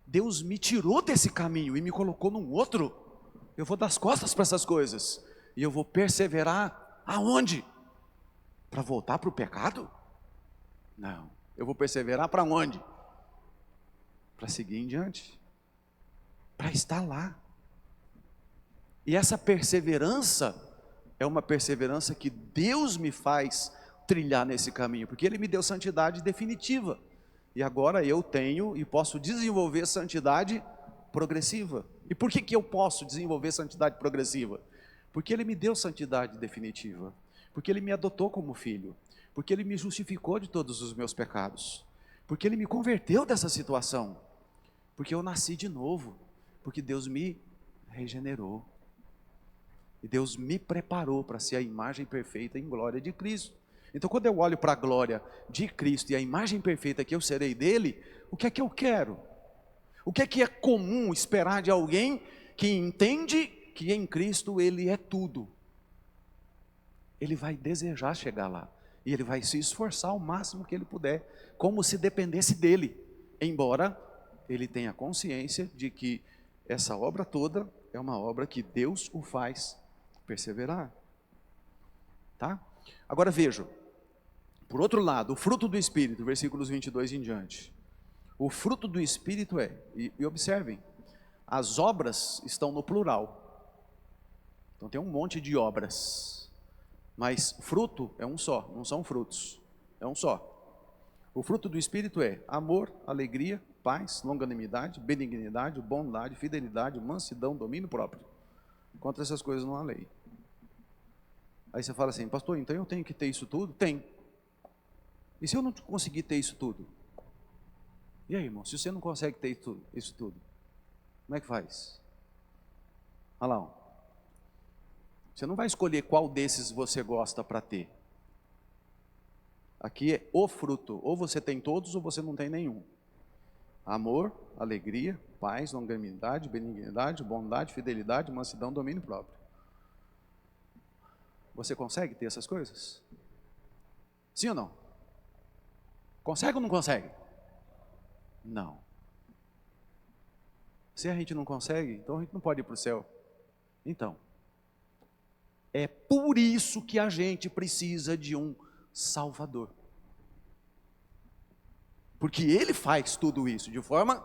Speaker 1: Deus me tirou desse caminho e me colocou num outro. Eu vou dar as costas para essas coisas. E eu vou perseverar aonde? Para voltar para o pecado? Não. Eu vou perseverar para onde? Para seguir em diante, para estar lá. E essa perseverança é uma perseverança que Deus me faz trilhar nesse caminho, porque Ele me deu santidade definitiva, e agora eu tenho e posso desenvolver santidade progressiva. E por que eu posso desenvolver santidade progressiva? Porque Ele me deu santidade definitiva, porque Ele me adotou como filho, porque Ele me justificou de todos os meus pecados, porque Ele me converteu dessa situação, porque eu nasci de novo, porque Deus me regenerou, e Deus me preparou para ser a imagem perfeita em glória de Cristo. Então quando eu olho para a glória de Cristo e a imagem perfeita que eu serei dele, o que é que eu quero? O que é comum esperar de alguém que entende que em Cristo ele é tudo? Ele vai desejar chegar lá, e ele vai se esforçar o máximo que ele puder, como se dependesse dele, embora ele tenha consciência de que essa obra toda é uma obra que Deus o faz perseverar. Tá? Agora vejam, por outro lado, o fruto do Espírito, versículos 22 em diante. O fruto do Espírito e observem, as obras estão no plural. Então tem um monte de obras, mas fruto é um só, não são frutos, é um só. O fruto do Espírito é amor, alegria, paz, longanimidade, benignidade, bondade, fidelidade, mansidão, domínio próprio. Contra essas coisas não há lei. Aí você fala assim, pastor, então eu tenho que ter isso tudo? Tem. E se eu não conseguir ter isso tudo? E aí, irmão, se você não consegue ter isso tudo, como é que faz? Olha lá, ó. Você não vai escolher qual desses você gosta para ter. Aqui é o fruto, ou você tem todos ou você não tem nenhum. Amor, alegria, paz, longanimidade, benignidade, bondade, fidelidade, mansidão, domínio próprio. Você consegue ter essas coisas? Sim ou não? Consegue ou não consegue? Não. Se a gente não consegue, então a gente não pode ir para o céu. Então, é por isso que a gente precisa de um Salvador. Porque Ele faz tudo isso de forma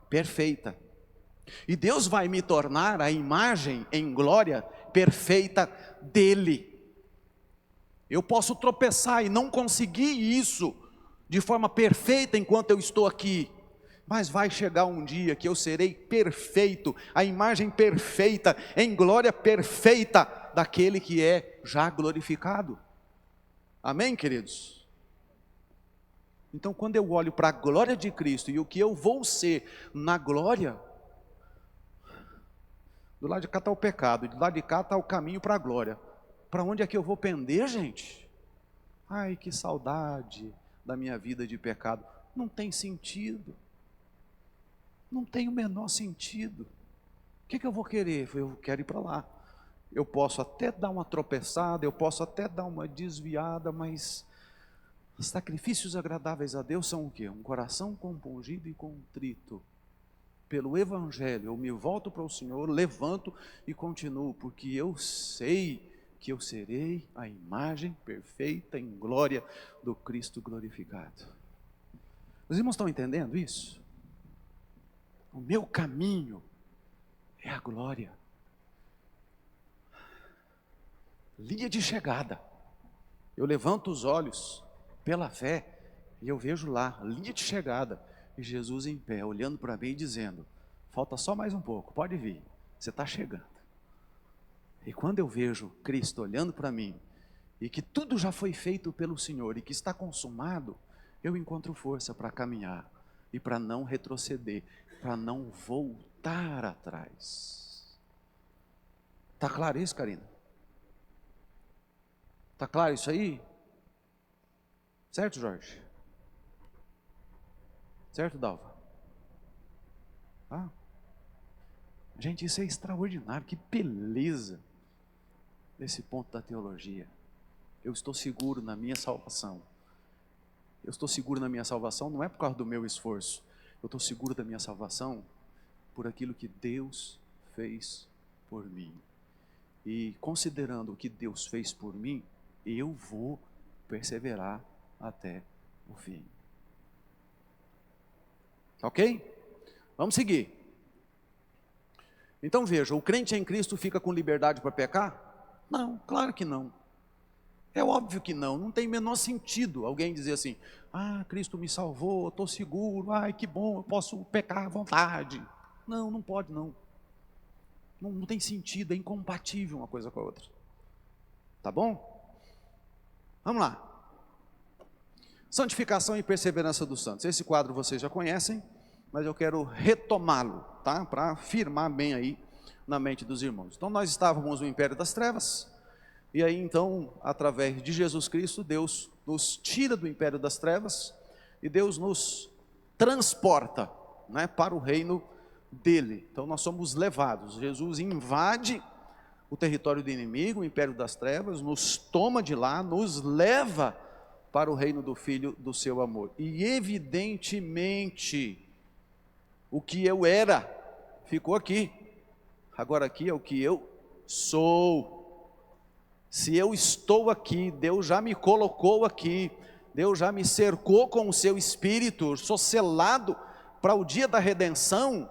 Speaker 1: perfeita. E Deus vai me tornar a imagem em glória perfeita dEle. Eu posso tropeçar e não conseguir isso de forma perfeita enquanto eu estou aqui. Mas vai chegar um dia que eu serei perfeito, a imagem perfeita, em glória perfeita daquele que é já glorificado. Amém, queridos? Então, quando eu olho para a glória de Cristo e o que eu vou ser na glória, do lado de cá está o pecado, do lado de cá está o caminho para a glória. Para onde é que eu vou pender, gente? Ai, que saudade da minha vida de pecado. Não tem sentido. Não tem o menor sentido. O que eu vou querer? Eu quero ir para lá. Eu posso até dar uma tropeçada, eu posso até dar uma desviada, mas sacrifícios agradáveis a Deus são o quê? Um coração compungido e contrito. Pelo Evangelho, eu me volto para o Senhor, levanto e continuo, porque eu sei que eu serei a imagem perfeita em glória do Cristo glorificado. Os irmãos estão entendendo isso? O meu caminho é a glória. Linha de chegada. Eu levanto os olhos pela fé e eu vejo lá, linha de chegada, e Jesus em pé, olhando para mim e dizendo: falta só mais um pouco, pode vir, você está chegando. E quando eu vejo Cristo olhando para mim, e que tudo já foi feito pelo Senhor, e que está consumado, eu encontro força para caminhar, e para não retroceder, para não voltar atrás. Está claro isso, Karina? Está claro isso aí? Certo, Jorge? Certo, Dalva? Ah, gente, isso é extraordinário, que beleza desse ponto da teologia. Eu estou seguro na minha salvação. Eu estou seguro na minha salvação não é por causa do meu esforço. Eu estou seguro da minha salvação por aquilo que Deus fez por mim. E considerando o que Deus fez por mim, eu vou perseverar até o fim. Ok? Vamos seguir. Então veja, o crente em Cristo fica com liberdade para pecar? Não, claro que não. É óbvio que não, não tem menor sentido alguém dizer assim: ah, Cristo me salvou, estou seguro, ai que bom, eu posso pecar à vontade. Não, não pode não. Não tem sentido, é incompatível uma coisa com a outra. Tá bom? Vamos lá. Santificação e perseverança dos santos. Esse quadro vocês já conhecem, mas eu quero retomá-lo, tá? Para firmar bem aí na mente dos irmãos. Então nós estávamos no império das trevas, e aí então, através de Jesus Cristo, Deus nos tira do império das trevas, e Deus nos transporta, né, para o reino dele. Então nós somos levados, Jesus invade o território do inimigo, o império das trevas, nos toma de lá, nos leva para o reino do Filho do seu amor. E evidentemente, o que eu era, ficou aqui. Agora aqui é o que eu sou. Se eu estou aqui, Deus já me colocou aqui, Deus já me cercou com o seu Espírito, sou selado para o dia da redenção.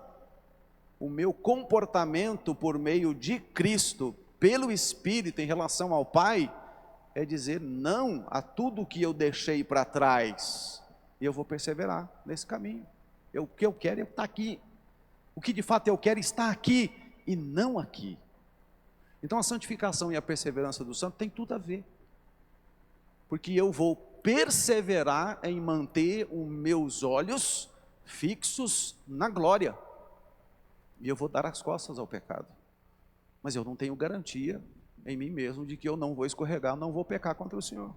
Speaker 1: O meu comportamento por meio de Cristo, pelo Espírito em relação ao Pai, é dizer não a tudo que eu deixei para trás, e eu vou perseverar nesse caminho. O que eu quero é estar aqui, o que de fato eu quero está aqui e não aqui. Então a santificação e a perseverança do santo tem tudo a ver, porque eu vou perseverar em manter os meus olhos fixos na glória, e eu vou dar as costas ao pecado, mas eu não tenho garantia em mim mesmo de que eu não vou escorregar, não vou pecar contra o Senhor.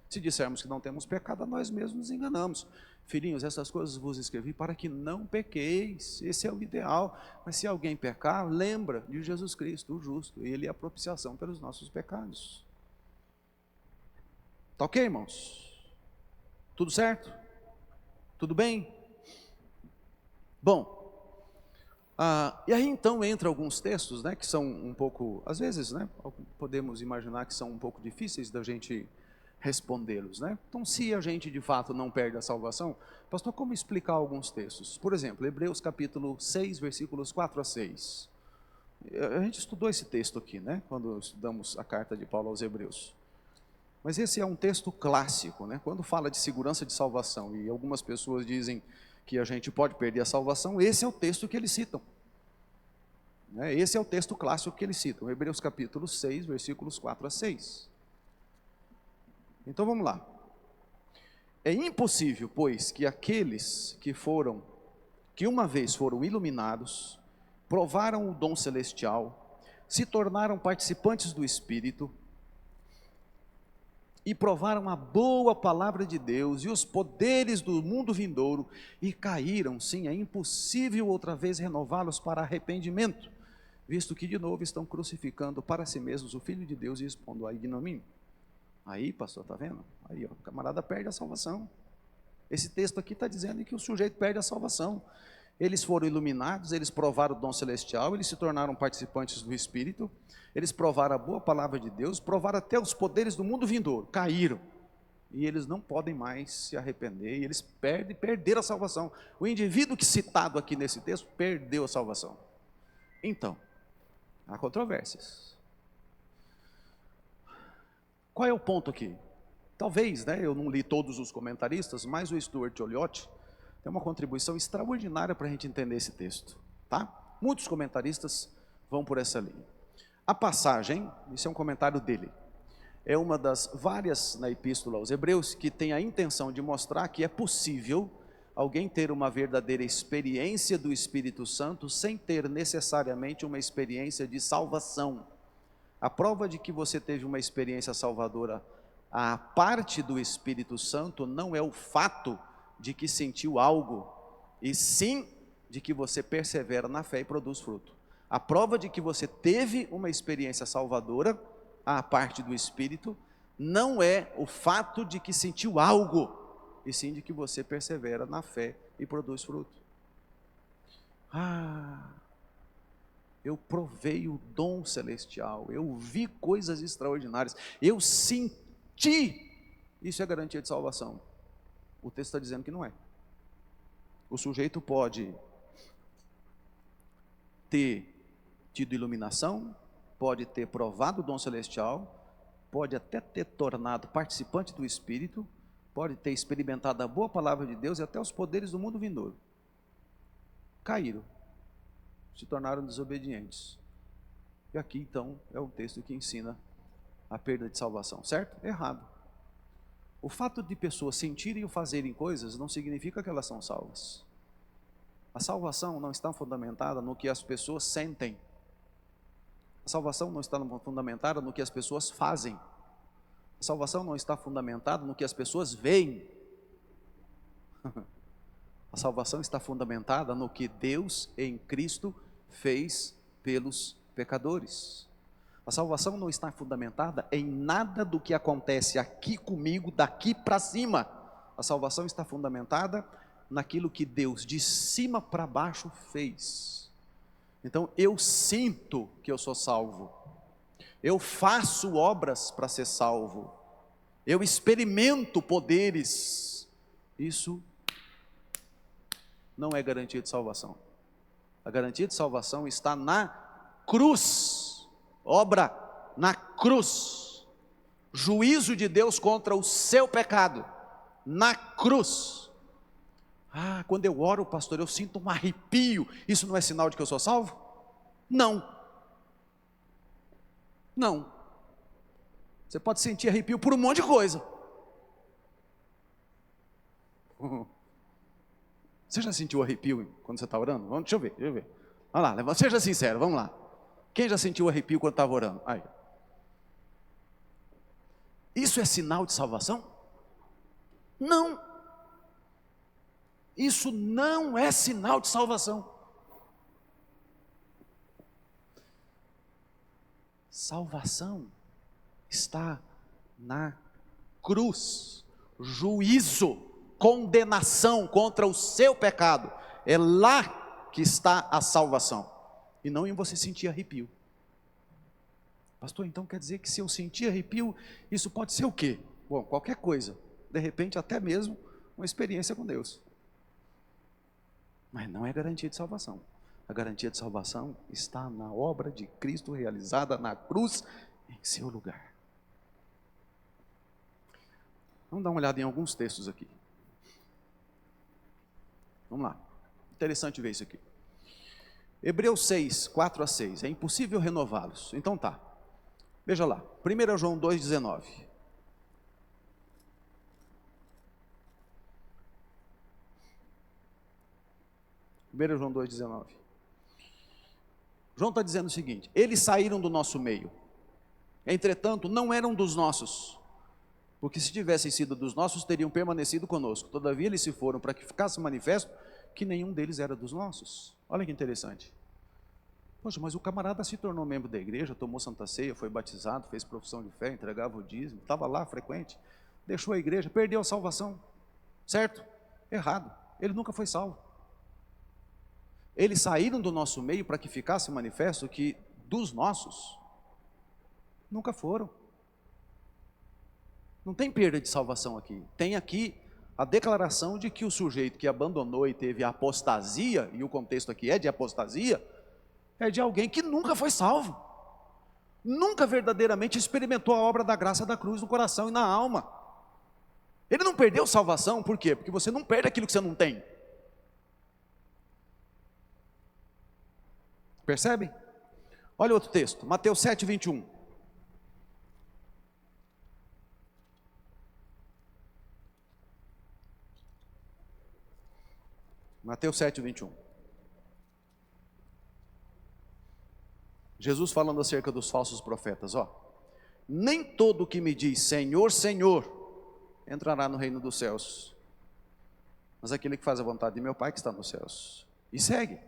Speaker 1: Se dissermos que não temos pecado, nós mesmos nos enganamos. Filhinhos, essas coisas vos escrevi para que não pequeis, esse é o ideal. Mas se alguém pecar, lembra de Jesus Cristo, o justo, ele é a propiciação pelos nossos pecados. Tá ok, irmãos? Tudo certo? Tudo bem? Bom, e aí então entra alguns textos, né, que são um pouco, às vezes, né, podemos imaginar que são um pouco difíceis da gente respondê-los, né? Então, se a gente de fato não perde a salvação, pastor, como explicar alguns textos? Por exemplo, Hebreus capítulo 6, versículos 4 a 6. A gente estudou esse texto aqui, né, quando estudamos a carta de Paulo aos Hebreus. Mas esse é um texto clássico, né? Quando fala de segurança de salvação, e algumas pessoas dizem que a gente pode perder a salvação, esse é o texto que eles citam. Esse é o texto clássico que eles citam, Hebreus capítulo 6, versículos 4 a 6. Então vamos lá. É impossível, pois, que aqueles que uma vez foram iluminados, provaram o dom celestial, se tornaram participantes do Espírito, e provaram a boa palavra de Deus e os poderes do mundo vindouro, e caíram, sim, é impossível outra vez renová-los para arrependimento, visto que de novo estão crucificando para si mesmos o Filho de Deus e expondo a ignomínio. Aí, pastor, está vendo? Aí, ó, o camarada perde a salvação. Esse texto aqui está dizendo que o sujeito perde a salvação. Eles foram iluminados, eles provaram o dom celestial, eles se tornaram participantes do Espírito, eles provaram a boa palavra de Deus, provaram até os poderes do mundo vindouro, caíram. E eles não podem mais se arrepender, e eles perderam a salvação. O indivíduo que citado aqui nesse texto perdeu a salvação. Então, há controvérsias. Qual é o ponto aqui? Talvez, eu não li todos os comentaristas, mas o Stuart Olyott tem uma contribuição extraordinária para a gente entender esse texto, tá? Muitos comentaristas vão por essa linha. A passagem, isso é um comentário dele, é uma das várias na Epístola aos Hebreus que tem a intenção de mostrar que é possível alguém ter uma verdadeira experiência do Espírito Santo sem ter necessariamente uma experiência de salvação. A prova de que você teve uma experiência salvadora à parte do Espírito Santo não é o fato de que sentiu algo, e sim de que você persevera na fé e produz fruto. A prova de que você teve uma experiência salvadora à parte do Espírito não é o fato de que sentiu algo, e sim de que você persevera na fé e produz fruto. Eu provei o dom celestial, eu vi coisas extraordinárias, eu senti, isso é garantia de salvação. O texto está dizendo que não é. O sujeito pode ter tido iluminação, pode ter provado o dom celestial, pode até ter tornado participante do Espírito, pode ter experimentado a boa palavra de Deus e até os poderes do mundo vindouro. Caíram, se tornaram desobedientes. E aqui então é um texto que ensina a perda de salvação, certo? Errado. O fato de pessoas sentirem ou fazerem coisas não significa que elas são salvas. A salvação não está fundamentada no que as pessoas sentem. A salvação não está fundamentada no que as pessoas fazem. A salvação não está fundamentada no que as pessoas veem. A salvação está fundamentada no que Deus em Cristo fez pelos pecadores. A salvação não está fundamentada em nada do que acontece aqui comigo, daqui para cima. A salvação está fundamentada naquilo que Deus de cima para baixo fez. Então eu sinto que eu sou salvo, eu faço obras para ser salvo, eu experimento poderes. Isso não é garantia de salvação. A garantia de salvação está na cruz, obra na cruz, juízo de Deus contra o seu pecado, na cruz. Quando eu oro, pastor, eu sinto um arrepio, isso não é sinal de que eu sou salvo? Não. Você pode sentir arrepio por um monte de coisa. Você já sentiu arrepio quando você está orando? Deixa eu ver. Vamos lá, seja sincero, vamos lá. Quem já sentiu arrepio quando estava orando? Aí. Isso é sinal de salvação? Não. Isso não é sinal de salvação. Salvação está na cruz. Juízo, condenação contra o seu pecado. É lá que está a salvação. E não em você sentir arrepio. Pastor, então quer dizer que se eu sentir arrepio, isso pode ser o quê? Bom, qualquer coisa. De repente até mesmo uma experiência com Deus. Mas não é garantia de salvação. A garantia de salvação está na obra de Cristo realizada na cruz, em seu lugar. Vamos dar uma olhada em alguns textos aqui. Vamos lá. Interessante ver isso aqui. Hebreus 6, 4 a 6. É impossível renová-los. Então tá. Veja lá. 1 João 2,19. 1 João 2,19. João está dizendo o seguinte: eles saíram do nosso meio, entretanto não eram dos nossos, porque se tivessem sido dos nossos, teriam permanecido conosco. Todavia eles se foram para que ficasse manifesto que nenhum deles era dos nossos. Olha que interessante. Poxa, mas o camarada se tornou membro da igreja, tomou Santa Ceia, foi batizado, fez profissão de fé, entregava o dízimo, estava lá frequente, deixou a igreja, perdeu a salvação. Certo? Errado. Ele nunca foi salvo. Eles saíram do nosso meio para que ficasse manifesto que dos nossos nunca foram. Não tem perda de salvação aqui. Tem aqui a declaração de que o sujeito que abandonou e teve a apostasia, e o contexto aqui é de apostasia, é de alguém que nunca foi salvo. Nunca verdadeiramente experimentou a obra da graça da cruz no coração e na alma. Ele não perdeu salvação, por quê? Porque você não perde aquilo que você não tem. Percebem? Olha outro texto, Mateus 7, 21. Mateus 7, 21. Jesus falando acerca dos falsos profetas, ó. Nem todo que me diz Senhor, Senhor, entrará no reino dos céus, mas aquele que faz a vontade de meu Pai que está nos céus. E segue.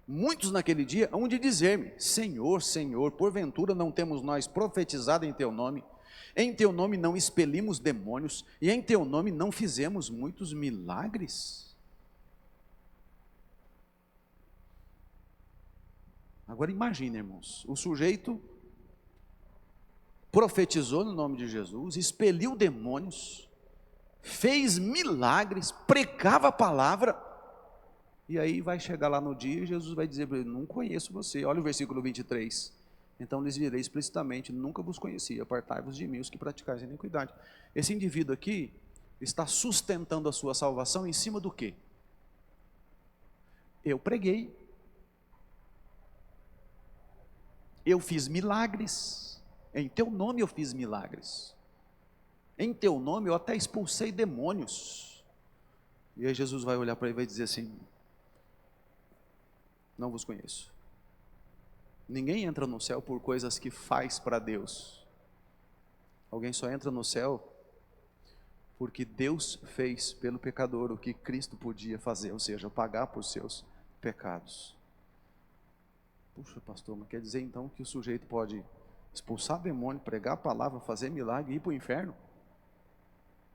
Speaker 1: Muitos naquele dia hão de dizer-me, Senhor, Senhor, porventura não temos nós profetizado em teu nome? Em teu nome não expelimos demônios, e em teu nome não fizemos muitos milagres? Agora imagine, irmãos, o sujeito profetizou no nome de Jesus, expeliu demônios, fez milagres, pregava a palavra, e aí vai chegar lá no dia e Jesus vai dizer para ele, não conheço você. Olha o versículo 23. Então lhes direi explicitamente, nunca vos conheci, apartai-vos de mim os que praticais a iniquidade. Esse indivíduo aqui está sustentando a sua salvação em cima do quê? Eu preguei, eu fiz milagres, em teu nome eu fiz milagres, em teu nome eu até expulsei demônios. E aí Jesus vai olhar para ele e vai dizer assim, não vos conheço. Ninguém entra no céu por coisas que faz para Deus. Alguém só entra no céu porque Deus fez pelo pecador o que Cristo podia fazer, ou seja, pagar por seus pecados. Puxa, pastor, mas quer dizer então que o sujeito pode expulsar demônio, pregar a palavra, fazer milagre e ir para o inferno?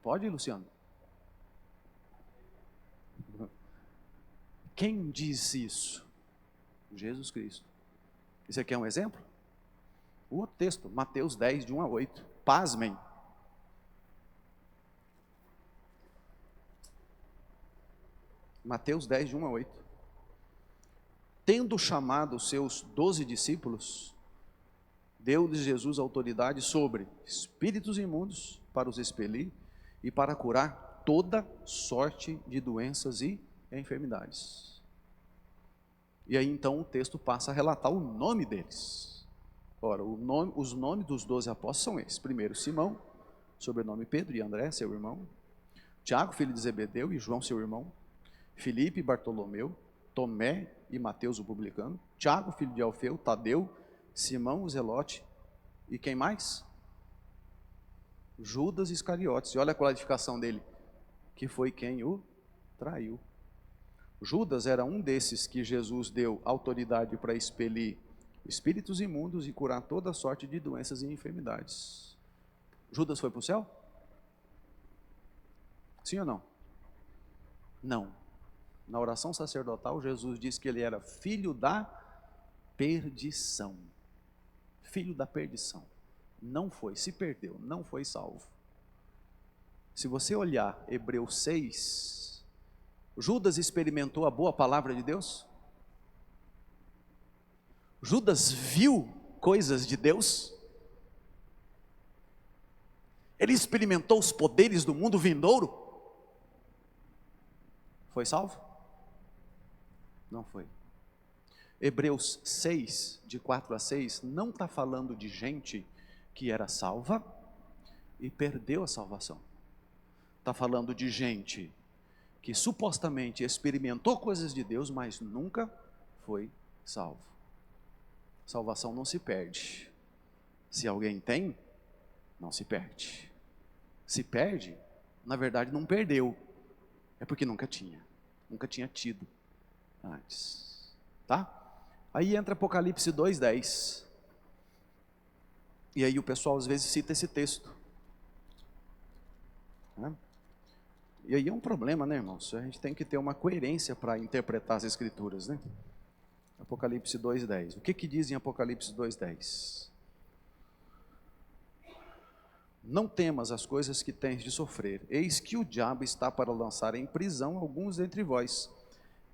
Speaker 1: Pode, Luciano? Quem disse isso? Jesus Cristo. Isso aqui é um exemplo? O outro texto, Mateus 10, de 1 a 8. Pasmem. Mateus 10, de 1 a 8. Tendo chamado os seus 12 discípulos, deu-lhes Jesus autoridade sobre espíritos imundos para os expelir e para curar toda sorte de doenças e enfermidades. E aí então o texto passa a relatar o nome deles. Ora, os nomes dos 12 apóstolos são esses. Primeiro Simão, sobrenome Pedro, e André, seu irmão. Tiago, filho de Zebedeu, e João, seu irmão. Filipe, Bartolomeu, Tomé e Mateus, o publicano. Tiago, filho de Alfeu, Tadeu, Simão, o Zelote. E quem mais? Judas Iscariotes. E olha a qualificação dele, que foi quem o traiu. Judas era um desses que Jesus deu autoridade para expelir espíritos imundos e curar toda sorte de doenças e enfermidades. Judas foi para o céu? Sim ou não? Não. Na oração sacerdotal, Jesus disse que ele era filho da perdição. Filho da perdição. Não foi, se perdeu, não foi salvo. Se você olhar Hebreus 6, Judas experimentou a boa palavra de Deus? Judas viu coisas de Deus? ele experimentou os poderes do mundo vindouro, foi salvo? Não foi. Hebreus 6, de 4 a 6, não está falando de gente que era salva e perdeu a salvação. Está falando de gente que supostamente experimentou coisas de Deus, mas nunca foi salvo. Salvação não se perde. Se alguém tem, não se perde. Se perde, na verdade não perdeu. É porque nunca tinha tido antes. Tá? Aí entra Apocalipse 2:10. E aí o pessoal às vezes cita esse texto. Né? E aí é um problema, né, irmãos? A gente tem que ter uma coerência para interpretar as Escrituras, né? Apocalipse 2:10. O que diz em Apocalipse 2:10? Não temas as coisas que tens de sofrer. Eis que o diabo está para lançar em prisão alguns dentre vós,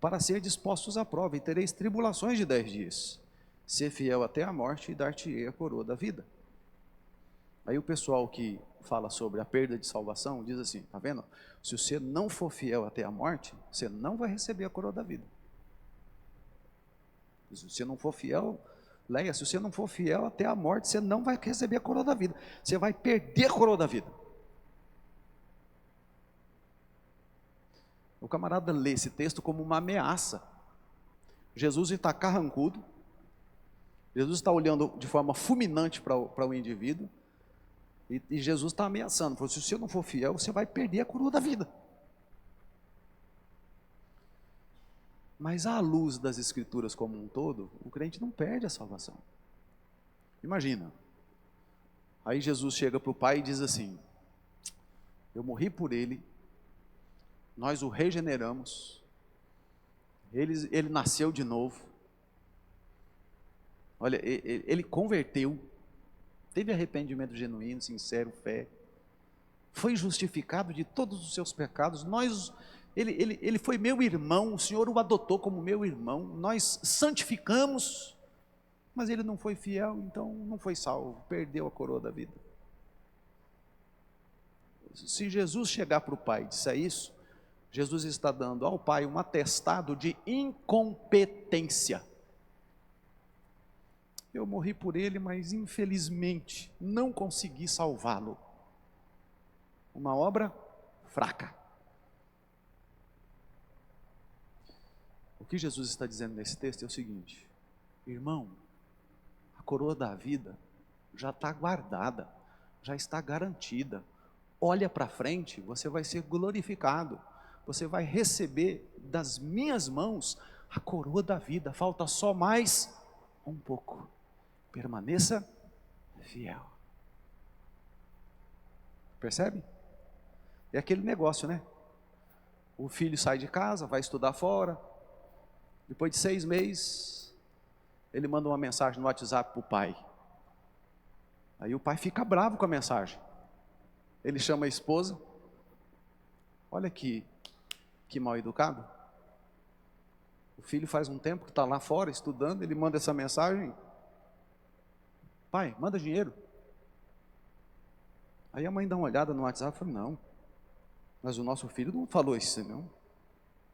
Speaker 1: para ser dispostos à prova, e tereis tribulações de 10 dias. Ser fiel até a morte, e dar-te-ei a coroa da vida. Aí o pessoal que fala sobre a perda de salvação, diz assim, tá vendo? Se você não for fiel até a morte, você não vai receber a coroa da vida. Se você não for fiel, Leia, se você não for fiel até a morte, você não vai receber a coroa da vida. Você vai perder a coroa da vida. O camarada lê esse texto como uma ameaça. Jesus está carrancudo. Jesus está olhando de forma fulminante para o indivíduo. E Jesus está ameaçando. Falou, se você não for fiel, você vai perder a coroa da vida. Mas à luz das Escrituras como um todo, o crente não perde a salvação. Imagina. Aí Jesus chega para o Pai e diz assim, eu morri por ele, nós o regeneramos, ele nasceu de novo, olha, ele converteu, teve arrependimento genuíno, sincero, fé, foi justificado de todos os seus pecados, ele foi meu irmão, o Senhor o adotou como meu irmão, nós santificamos, mas ele não foi fiel, então não foi salvo, perdeu a coroa da vida. Se Jesus chegar para o Pai e disser isso, Jesus está dando ao Pai um atestado de incompetência. Eu morri por ele, mas infelizmente não consegui salvá-lo. Uma obra fraca. O que Jesus está dizendo nesse texto é o seguinte, irmão, a coroa da vida já está guardada, já está garantida. Olha para frente, você vai ser glorificado, você vai receber das minhas mãos a coroa da vida, falta só mais um pouco, permaneça fiel. Percebe? É aquele negócio, né? O filho sai de casa, vai estudar fora, depois de 6 meses, ele manda uma mensagem no WhatsApp para o pai, aí o pai fica bravo com a mensagem, ele chama a esposa, olha que mal educado, o filho faz um tempo que está lá fora estudando, ele manda essa mensagem, pai, manda dinheiro, aí a mãe dá uma olhada no WhatsApp e fala, não, mas o nosso filho não falou isso não,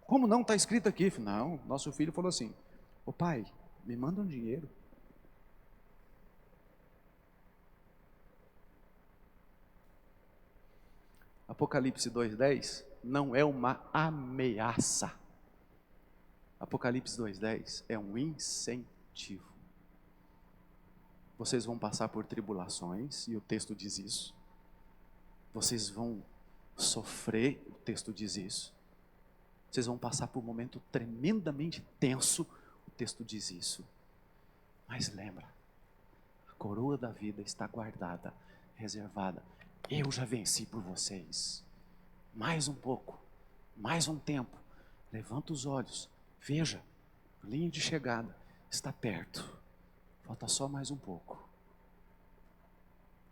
Speaker 1: como não, está escrito aqui, não, nosso filho falou assim, ô pai, me manda um dinheiro, Apocalipse 2:10 não é uma ameaça. Apocalipse 2:10 é um incentivo. Vocês vão passar por tribulações, e o texto diz isso. Vocês vão sofrer, o texto diz isso. Vocês vão passar por um momento tremendamente tenso, o texto diz isso. Mas lembra, a coroa da vida está guardada, reservada. Eu já venci por vocês. Mais um pouco, mais um tempo. Levanta os olhos, veja, a linha de chegada está perto. Falta só mais um pouco.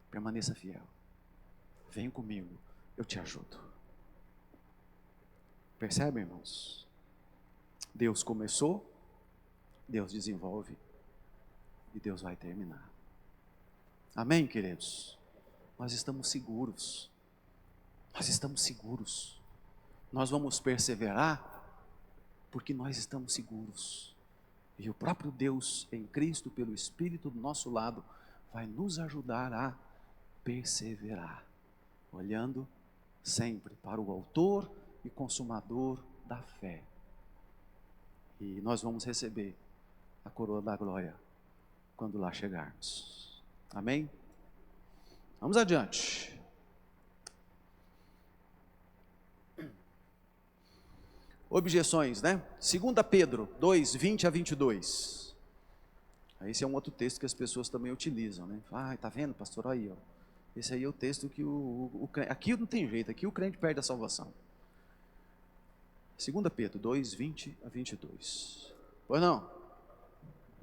Speaker 1: Permaneça fiel. Vem comigo, eu te ajudo. Percebe, irmãos? Deus começou, Deus desenvolve e Deus vai terminar. Amém, queridos? nós estamos seguros. Nós estamos seguros. Nós vamos perseverar porque nós estamos seguros. E o próprio Deus em Cristo, pelo Espírito do nosso lado, vai nos ajudar a perseverar, olhando sempre para o autor e consumador da fé. E nós vamos receber a coroa da glória quando lá chegarmos. Amém? Vamos adiante. Objeções, né? 2 Pedro 2, 20 a 22. Esse é um outro texto que as pessoas também utilizam, né? Tá vendo, pastor? Aí, ó. Esse aí é o texto que aqui não tem jeito, aqui o crente perde a salvação. 2 Pedro 2, 20 a 22. Pois não?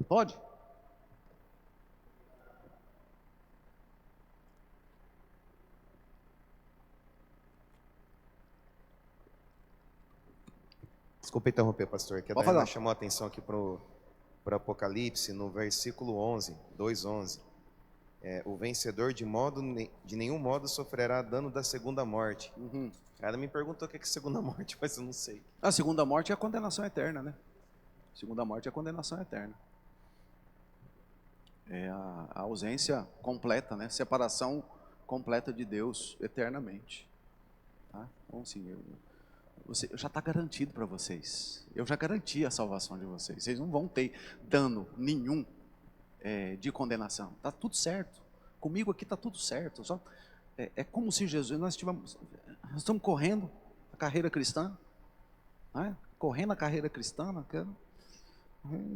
Speaker 1: Pode?
Speaker 4: Desculpa interromper, pastor, que a
Speaker 1: Pode
Speaker 4: Dayana
Speaker 1: falar.
Speaker 4: chamou a atenção aqui para o Apocalipse, no versículo 11, 2:11. O vencedor de nenhum modo sofrerá dano da segunda morte.
Speaker 1: Uhum.
Speaker 4: Ela me perguntou o que é segunda morte, mas eu não sei.
Speaker 1: A segunda morte é a condenação eterna, né? A segunda morte é a condenação eterna. É a ausência completa, né? Separação completa de Deus eternamente. Tá? Então, assim, já está garantido para vocês. Eu já garanti a salvação de vocês. Vocês não vão ter dano nenhum de condenação. Está tudo certo. Comigo aqui está tudo certo. É como se Jesus... Nós estamos correndo a carreira cristã. Né? Correndo a carreira cristã.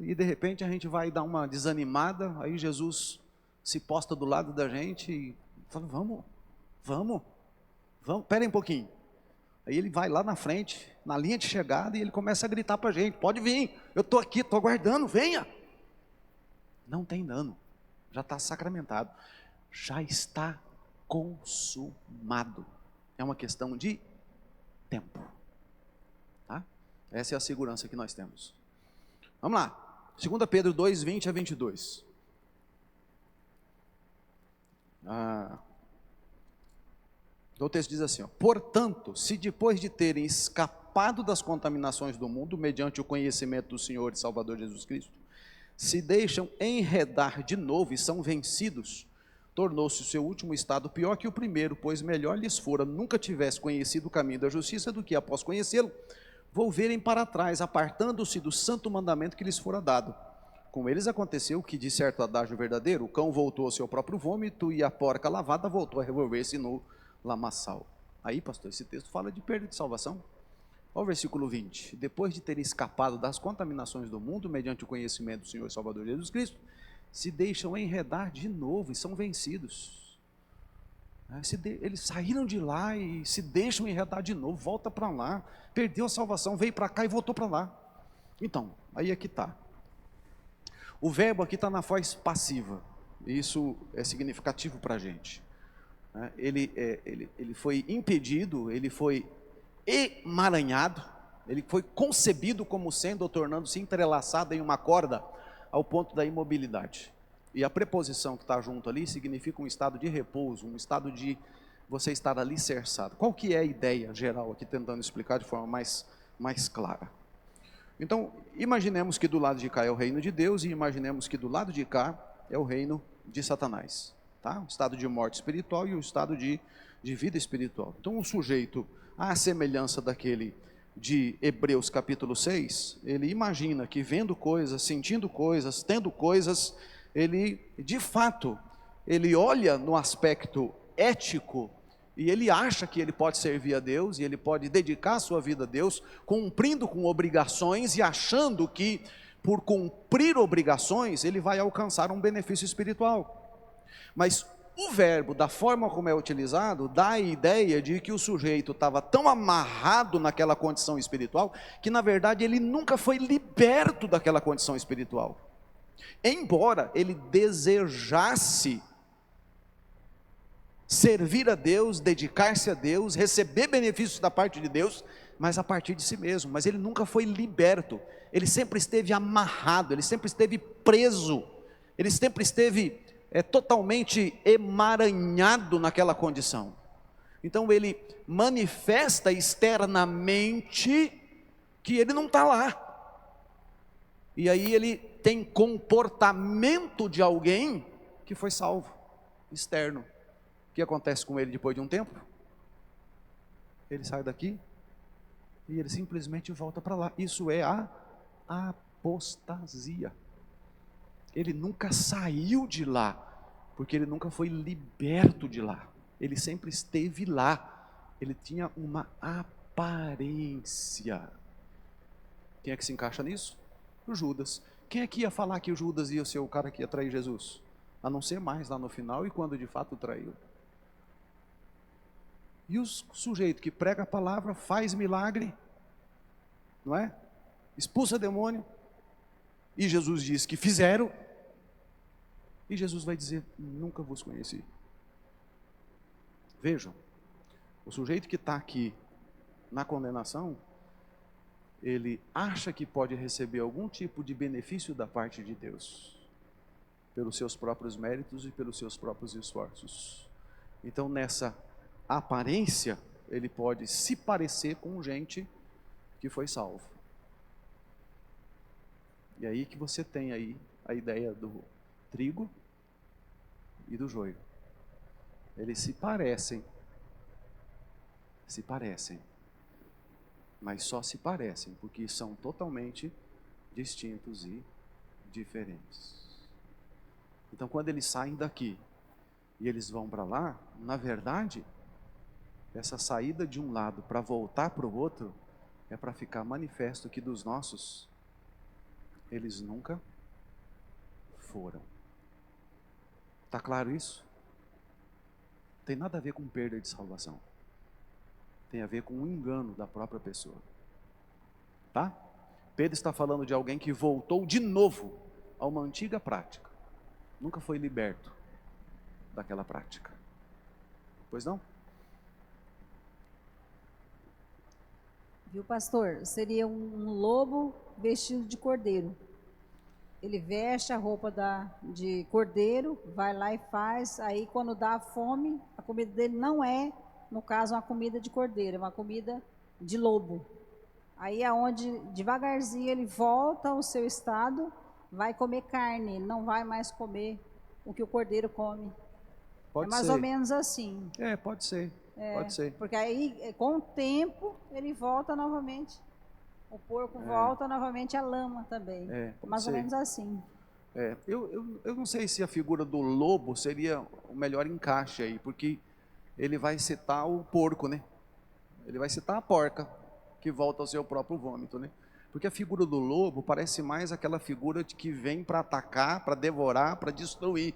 Speaker 1: E de repente a gente vai dar uma desanimada. Aí Jesus se posta do lado da gente e fala, vamos. Espera aí um pouquinho. Aí ele vai lá na frente, na linha de chegada, e ele começa a gritar para a gente, pode vir, eu estou aqui, estou aguardando, venha. Não tem dano, já está sacramentado, já está consumado. É uma questão de tempo. Tá? Essa é a segurança que nós temos. Vamos lá, 2 Pedro 2, 20 a 22. O texto diz assim, ó, portanto, se depois de terem escapado das contaminações do mundo, mediante o conhecimento do Senhor e Salvador Jesus Cristo, se deixam enredar de novo e são vencidos, tornou-se o seu último estado pior que o primeiro, pois melhor lhes fora nunca tivesse conhecido o caminho da justiça do que, após conhecê-lo, volverem para trás, apartando-se do santo mandamento que lhes fora dado. Com eles aconteceu que, de certo adágio verdadeiro, o cão voltou ao seu próprio vômito e a porca lavada voltou a revolver-se no lamaçal. Aí, pastor, esse texto fala de perda de salvação. Olha o versículo 20. Depois de terem escapado das contaminações do mundo, mediante o conhecimento do Senhor e Salvador Jesus Cristo, se deixam enredar de novo e são vencidos. Eles saíram de lá e se deixam enredar de novo, volta para lá, perdeu a salvação, veio para cá e voltou para lá. Então, aí é que está. O verbo aqui está na voz passiva. Isso é significativo para a gente. Ele foi impedido, ele foi emaranhado, ele foi concebido como sendo ou tornando-se entrelaçado em uma corda ao ponto da imobilidade. E a preposição que está junto ali significa um estado de repouso, um estado de você estar alicerçado. Qual que é a ideia geral aqui, tentando explicar de forma mais clara? Então, imaginemos que do lado de cá é o reino de Deus e imaginemos que do lado de cá é o reino de Satanás. Tá? O estado de morte espiritual e o estado de vida espiritual. Então o sujeito, à semelhança daquele de Hebreus capítulo 6, ele imagina que vendo coisas, sentindo coisas, tendo coisas, ele de fato, ele olha no aspecto ético e ele acha que ele pode servir a Deus e ele pode dedicar a sua vida a Deus, cumprindo com obrigações e achando que por cumprir obrigações ele vai alcançar um benefício espiritual. Mas o verbo, da forma como é utilizado, dá a ideia de que o sujeito estava tão amarrado naquela condição espiritual, que na verdade ele nunca foi liberto daquela condição espiritual. Embora ele desejasse servir a Deus, dedicar-se a Deus, receber benefícios da parte de Deus, mas a partir de si mesmo. Mas ele nunca foi liberto, ele sempre esteve amarrado, ele sempre esteve preso, ele sempre esteve é totalmente emaranhado naquela condição. Então ele manifesta externamente que ele não está lá. E aí ele tem comportamento de alguém que foi salvo, externo. O que acontece com ele depois de um tempo? Ele sai daqui e ele simplesmente volta para lá. Isso é a apostasia. Ele nunca saiu de lá, porque ele nunca foi liberto de lá. Ele sempre esteve lá. Ele tinha uma aparência. Quem é que se encaixa nisso? O Judas. Quem é que ia falar que o Judas ia ser o cara que ia trair Jesus? A não ser mais lá no final e quando de fato traiu. E o sujeito que prega a palavra, faz milagre, não é? Expulsa demônio. E Jesus diz que fizeram. E Jesus vai dizer, nunca vos conheci. Vejam, o sujeito que está aqui na condenação, ele acha que pode receber algum tipo de benefício da parte de Deus, pelos seus próprios méritos e pelos seus próprios esforços. Então nessa aparência, ele pode se parecer com gente que foi salvo. E aí que você tem aí a ideia do trigo e do joio. Eles se parecem, mas só se parecem, porque são totalmente distintos e diferentes. Então quando eles saem daqui e eles vão para lá, na verdade, essa saída de um lado para voltar para o outro, é para ficar manifesto que dos nossos, eles nunca foram. Está claro isso? Tem nada a ver com perda de salvação. Tem a ver com o engano da própria pessoa. Tá? Pedro está falando de alguém que voltou de novo a uma antiga prática. Nunca foi liberto daquela prática. Pois não?
Speaker 5: Viu, pastor? Seria um lobo vestido de cordeiro. Ele veste a roupa de cordeiro, vai lá e faz. Aí quando dá fome, a comida dele não é, no caso, uma comida de cordeiro, é uma comida de lobo. Aí é onde devagarzinho ele volta ao seu estado, vai comer carne, ele não vai mais comer o que o cordeiro come.
Speaker 1: Pode
Speaker 5: é mais
Speaker 1: ser.
Speaker 5: ou menos assim.
Speaker 1: Pode ser. Pode ser.
Speaker 5: Porque aí, com o tempo, ele volta novamente. O porco volta novamente à lama também.
Speaker 1: Pode
Speaker 5: Mais
Speaker 1: ser.
Speaker 5: ou menos assim.
Speaker 1: Eu não sei se a figura do lobo seria o melhor encaixe aí, porque ele vai citar o porco, né? Ele vai citar a porca, que volta ao seu próprio vômito, né? Porque a figura do lobo parece mais aquela figura de que vem para atacar, para devorar, para destruir.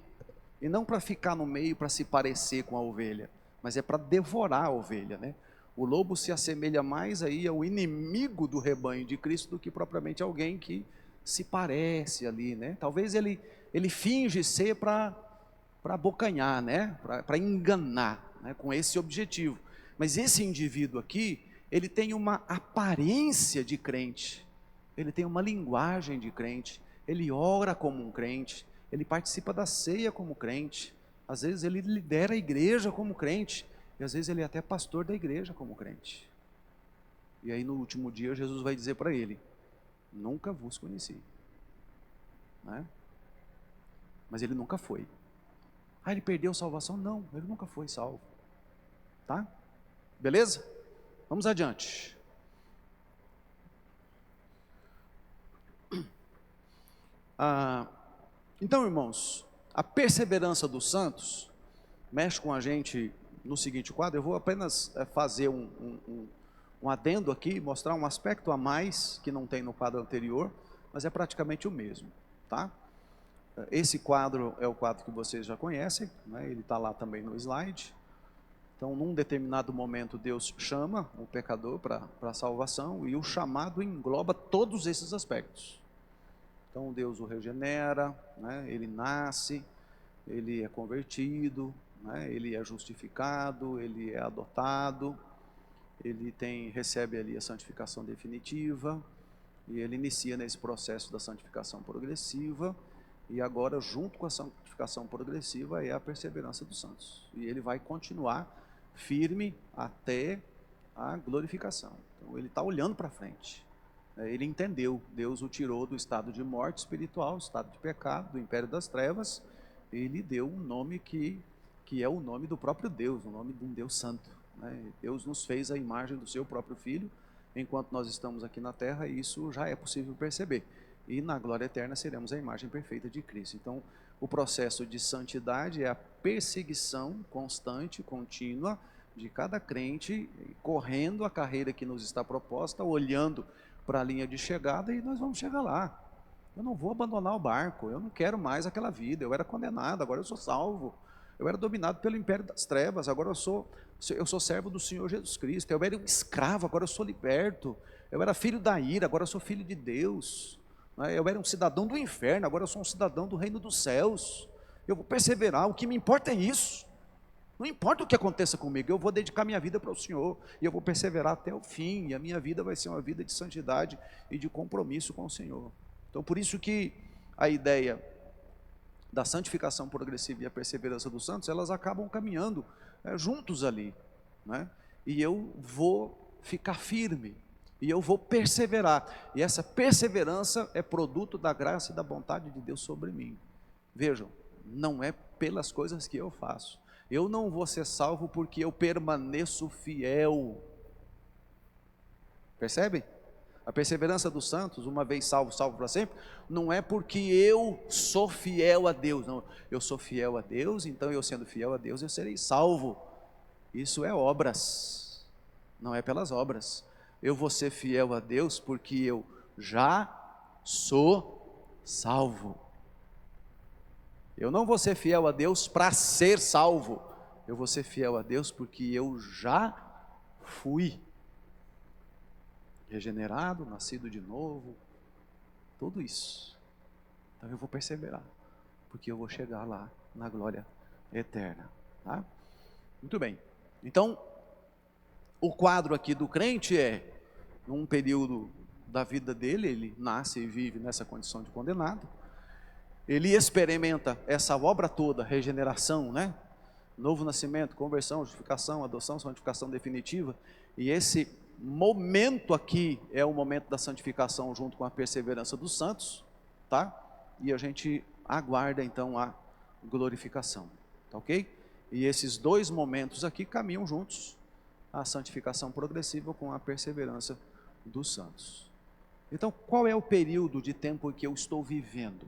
Speaker 1: E não para ficar no meio, para se parecer com a ovelha, mas é para devorar a ovelha, né? O lobo se assemelha mais aí ao inimigo do rebanho de Cristo do que propriamente alguém que se parece ali, né? Talvez ele finge ser para abocanhar, né? Para enganar, né? Com esse objetivo. Mas esse indivíduo aqui, ele tem uma aparência de crente, ele tem uma linguagem de crente, ele ora como um crente, ele participa da ceia como crente, às vezes ele lidera a igreja como crente, e às vezes ele é até pastor da igreja como crente. E aí no último dia Jesus vai dizer para ele, nunca vos conheci, né? Mas ele nunca foi. Ele perdeu salvação? Não, ele nunca foi salvo. Tá? Beleza? Vamos adiante. Então, irmãos, a perseverança dos santos mexe com a gente no seguinte quadro. Eu vou apenas fazer um adendo aqui, mostrar um aspecto a mais que não tem no quadro anterior, mas é praticamente o mesmo, tá? Esse quadro é o quadro que vocês já conhecem, né? Ele está lá também no slide. Então, num determinado momento, Deus chama o pecador para a salvação, e o chamado engloba todos esses aspectos. Então Deus o regenera, né? Ele nasce, ele é convertido, né? Ele é justificado, ele é adotado, ele recebe ali a santificação definitiva, e ele inicia nesse processo da santificação progressiva, E agora, junto com a santificação progressiva, é a perseverança dos santos. E ele vai continuar firme até a glorificação. Então, ele está olhando para frente. Ele entendeu, Deus o tirou do estado de morte espiritual, estado de pecado, do império das trevas. Ele deu um nome que é o nome do próprio Deus, o nome de um Deus santo. Deus nos fez a imagem do seu próprio Filho, enquanto nós estamos aqui na terra, e isso já é possível perceber. E na glória eterna seremos a imagem perfeita de Cristo. Então, o processo de santidade é a perseguição constante, contínua, de cada crente, correndo a carreira que nos está proposta, olhando para a linha de chegada, e nós vamos chegar lá. Eu não vou abandonar o barco, eu não quero mais aquela vida, eu era condenado, agora eu sou salvo. Eu era dominado pelo império das trevas, agora eu sou servo do Senhor Jesus Cristo. Eu era um escravo, agora eu sou liberto. Eu era filho da ira, agora eu sou filho de Deus. Eu era um cidadão do inferno, agora eu sou um cidadão do reino dos céus. Eu vou perseverar, o que me importa é isso. Não importa o que aconteça comigo, eu vou dedicar minha vida para o Senhor, e eu vou perseverar até o fim, e a minha vida vai ser uma vida de santidade e de compromisso com o Senhor. Então, por isso que a ideia da santificação progressiva e a perseverança dos santos, elas acabam caminhando juntos ali, né? E eu vou ficar firme, e eu vou perseverar, e essa perseverança é produto da graça e da vontade de Deus sobre mim. Vejam, não é pelas coisas que eu faço, eu não vou ser salvo porque eu permaneço fiel, percebem? A perseverança dos santos, uma vez salvo, salvo para sempre, não é porque eu sou fiel a Deus, não, eu sou fiel a Deus, então eu sendo fiel a Deus eu serei salvo. Isso é obras, não é pelas obras. Eu vou ser fiel a Deus porque eu já sou salvo. Eu não vou ser fiel a Deus para ser salvo, eu vou ser fiel a Deus porque eu já fui regenerado, nascido de novo, tudo isso. Então eu vou perseverar, porque eu vou chegar lá na glória eterna, tá? Muito bem, então o quadro aqui do crente é, num período da vida dele, ele nasce e vive nessa condição de condenado, ele experimenta essa obra toda, regeneração, né? Novo nascimento, conversão, justificação, adoção, santificação definitiva, e esse momento aqui é o momento da santificação junto com a perseverança dos santos, tá? E a gente aguarda então a glorificação, tá ok? E esses dois momentos aqui caminham juntos, a santificação progressiva com a perseverança dos santos. Então, qual é o período de tempo em que eu estou vivendo?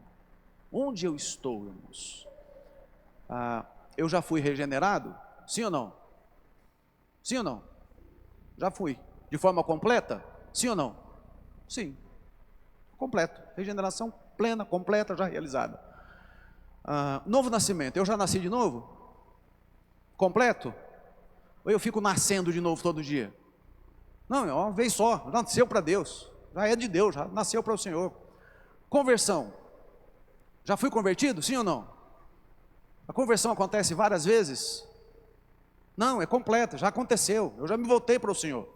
Speaker 1: Onde eu estou, irmãos? Eu já fui regenerado? Sim ou não? Sim ou não? Já fui. De forma completa? Sim ou não? Sim. Completo. Regeneração plena, completa, já realizada. Novo nascimento. Eu já nasci de novo? Completo? Ou eu fico nascendo de novo todo dia? Não, é uma vez só. Já nasceu para Deus. Já é de Deus, já nasceu para o Senhor. Conversão. Já fui convertido? Sim ou não? A conversão acontece várias vezes? Não, é completa, já aconteceu. Eu já me voltei para o Senhor.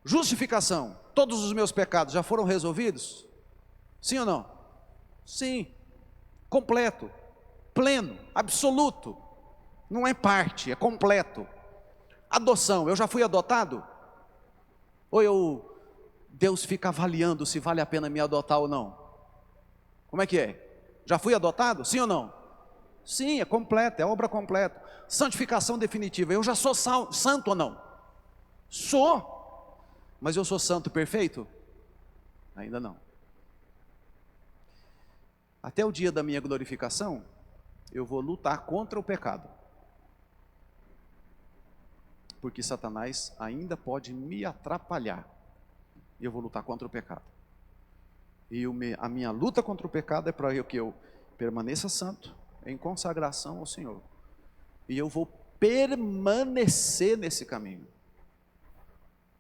Speaker 1: Justificação, todos os meus pecados já foram resolvidos? Sim ou não? Sim, completo, pleno, absoluto, não é parte, é completo. Adoção, eu já fui adotado? Ou Deus fica avaliando se vale a pena me adotar ou não? Como é que é? Já fui adotado? Sim ou não? Sim, é completo, é obra completa. Santificação definitiva, eu já sou santo ou não? Sou. Mas eu sou santo perfeito? Ainda não. Até o dia da minha glorificação, eu vou lutar contra o pecado. Porque Satanás ainda pode me atrapalhar. E eu vou lutar contra o pecado. E a minha luta contra o pecado é para que eu permaneça santo, em consagração ao Senhor. E eu vou permanecer nesse caminho.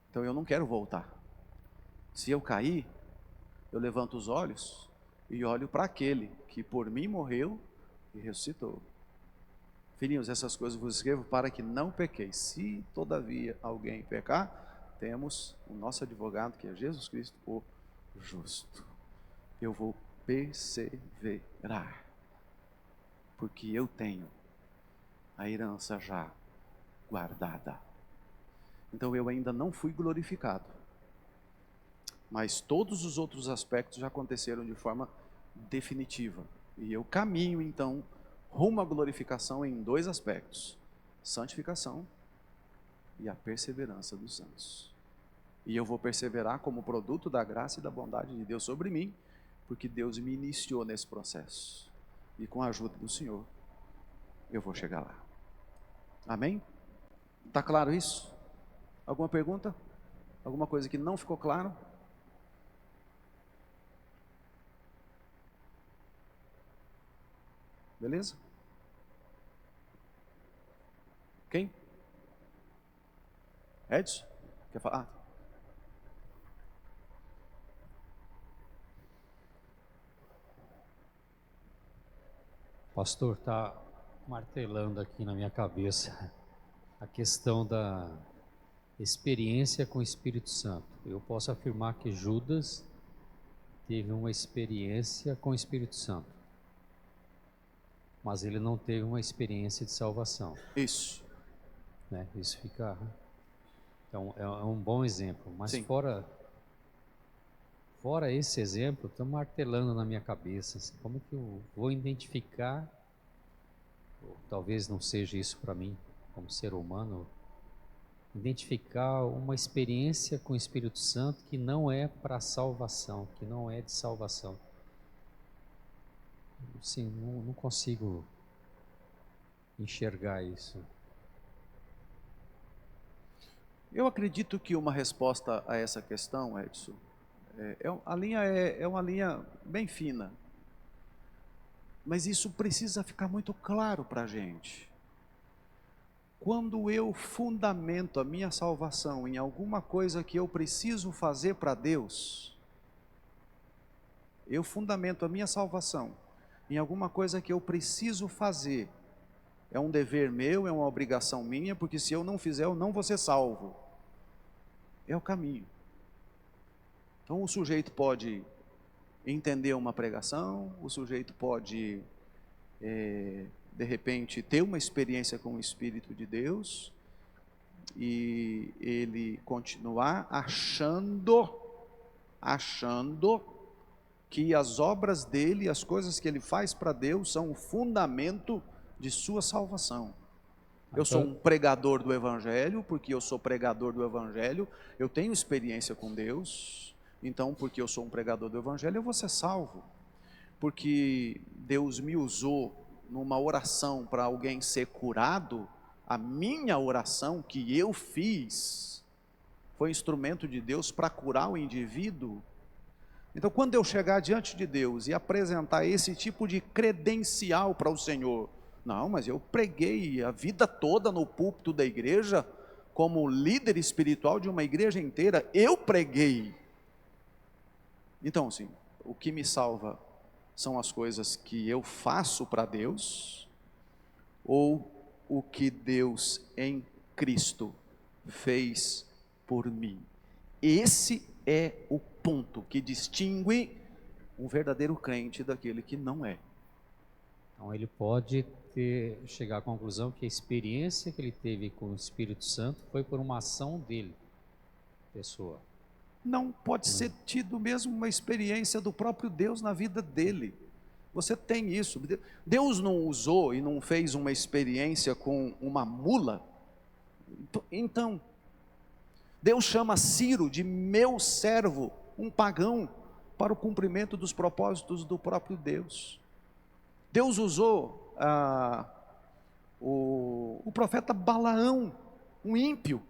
Speaker 1: Então eu não quero voltar. Se eu cair, eu levanto os olhos e olho para aquele que por mim morreu e ressuscitou. Filhinhos, essas coisas vos escrevo para que não pequeis. Se todavia alguém pecar, temos o nosso advogado, que é Jesus Cristo, o justo. Eu vou perseverar, porque eu tenho a herança já guardada. Então eu ainda não fui glorificado, mas todos os outros aspectos já aconteceram de forma definitiva. E eu caminho então rumo à glorificação em dois aspectos: santificação e a perseverança dos santos. E eu vou perseverar como produto da graça e da bondade de Deus sobre mim, porque Deus me iniciou nesse processo. E com a ajuda do Senhor, eu vou chegar lá. Amém? Está claro isso? Alguma pergunta? Alguma coisa que não ficou claro? Beleza? Quem? Edson? Quer falar?
Speaker 6: Pastor, está martelando aqui na minha cabeça a questão da experiência com o Espírito Santo. Eu posso afirmar que Judas teve uma experiência com o Espírito Santo, mas ele não teve uma experiência de salvação.
Speaker 1: Isso.
Speaker 6: Né? Isso fica... Então, é um bom exemplo. Mas
Speaker 1: Sim.
Speaker 6: fora esse exemplo, está martelando na minha cabeça. Assim, como que eu vou identificar, ou talvez não seja isso para mim, como ser humano, identificar uma experiência com o Espírito Santo que não é para salvação, que não é de salvação. Sim, não consigo enxergar isso.
Speaker 1: Eu acredito que uma resposta a essa questão, Edson, a linha é uma linha bem fina. Mas isso precisa ficar muito claro para a gente. Quando eu fundamento a minha salvação em alguma coisa que eu preciso fazer para Deus, eu fundamento a minha salvação em alguma coisa que eu preciso fazer, é um dever meu, é uma obrigação minha, porque se eu não fizer, eu não vou ser salvo. É o caminho. Então o sujeito pode entender uma pregação, o sujeito pode, de repente, ter uma experiência com o Espírito de Deus, e ele continuar achando que as obras dele, as coisas que ele faz para Deus, são o fundamento de sua salvação. Eu sou um pregador do Evangelho, porque eu sou pregador do Evangelho, eu tenho experiência com Deus, então porque eu sou um pregador do Evangelho, eu vou ser salvo. Porque Deus me usou numa oração para alguém ser curado, a minha oração que eu fiz foi instrumento de Deus para curar o indivíduo. Então quando eu chegar diante de Deus e apresentar esse tipo de credencial para o Senhor, não, mas eu preguei a vida toda no púlpito da igreja, como líder espiritual de uma igreja inteira, eu preguei. Então, assim, o que me salva são as coisas que eu faço para Deus, ou o que Deus em Cristo fez por mim. Esse é o ponto que distingue um verdadeiro crente daquele que não é.
Speaker 6: Então ele pode chegar à conclusão que a experiência que ele teve com o Espírito Santo foi por uma ação dele, pessoa.
Speaker 1: Não pode ser tido mesmo uma experiência do próprio Deus na vida dele. Você tem isso. Deus não usou e não fez uma experiência com uma mula. Então, Deus chama Ciro de meu servo, um pagão, para o cumprimento dos propósitos do próprio Deus. Deus usou o profeta Balaão, um ímpio,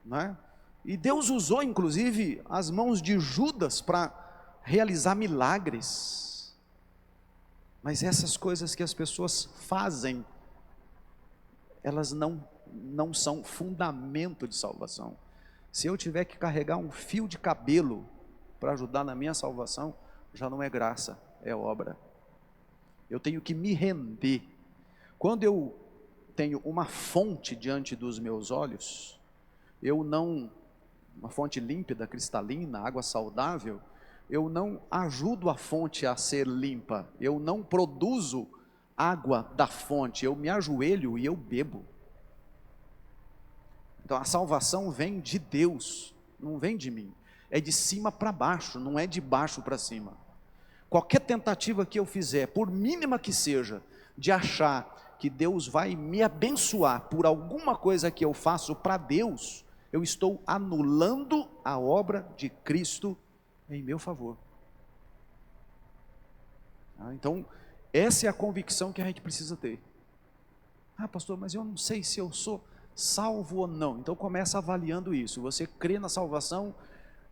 Speaker 1: não é? E Deus usou inclusive as mãos de Judas para realizar milagres. Mas essas coisas que as pessoas fazem, elas não são fundamento de salvação. Se eu tiver que carregar um fio de cabelo para ajudar na minha salvação, já não é graça, é obra. Eu tenho que me render. Quando eu tenho uma fonte diante dos meus olhos, uma fonte límpida, cristalina, água saudável, eu não ajudo a fonte a ser limpa, eu não produzo água da fonte, eu me ajoelho e eu bebo. Então a salvação vem de Deus, não vem de mim, é de cima para baixo, não é de baixo para cima. Qualquer tentativa que eu fizer, por mínima que seja, de achar que Deus vai me abençoar por alguma coisa que eu faço para Deus, eu estou anulando a obra de Cristo em meu favor. Então, essa é a convicção que a gente precisa ter. Pastor, mas eu não sei se eu sou salvo ou não. Então começa avaliando isso. Você crê na salvação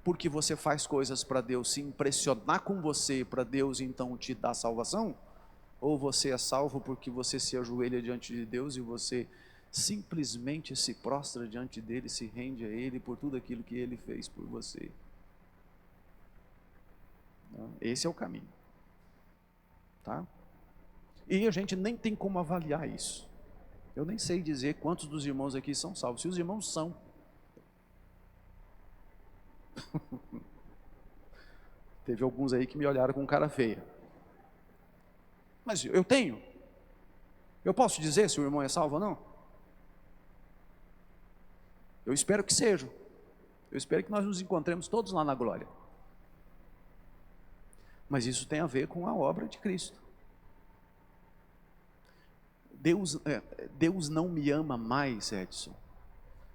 Speaker 1: porque você faz coisas para Deus se impressionar com você, para Deus então te dar salvação? Ou você é salvo porque você se ajoelha diante de Deus e você simplesmente se prostra diante dele, se rende a ele por tudo aquilo que ele fez por você? Esse é o caminho, tá? E a gente nem tem como avaliar isso. Eu nem sei dizer quantos dos irmãos aqui são salvos, se os irmãos são. Teve alguns aí que me olharam com cara feia. Mas eu tenho. Eu posso dizer se o irmão é salvo ou não? Eu espero que seja. Eu espero que nós nos encontremos todos lá na glória. Mas isso tem a ver com a obra de Cristo. Deus não me ama mais, Edson,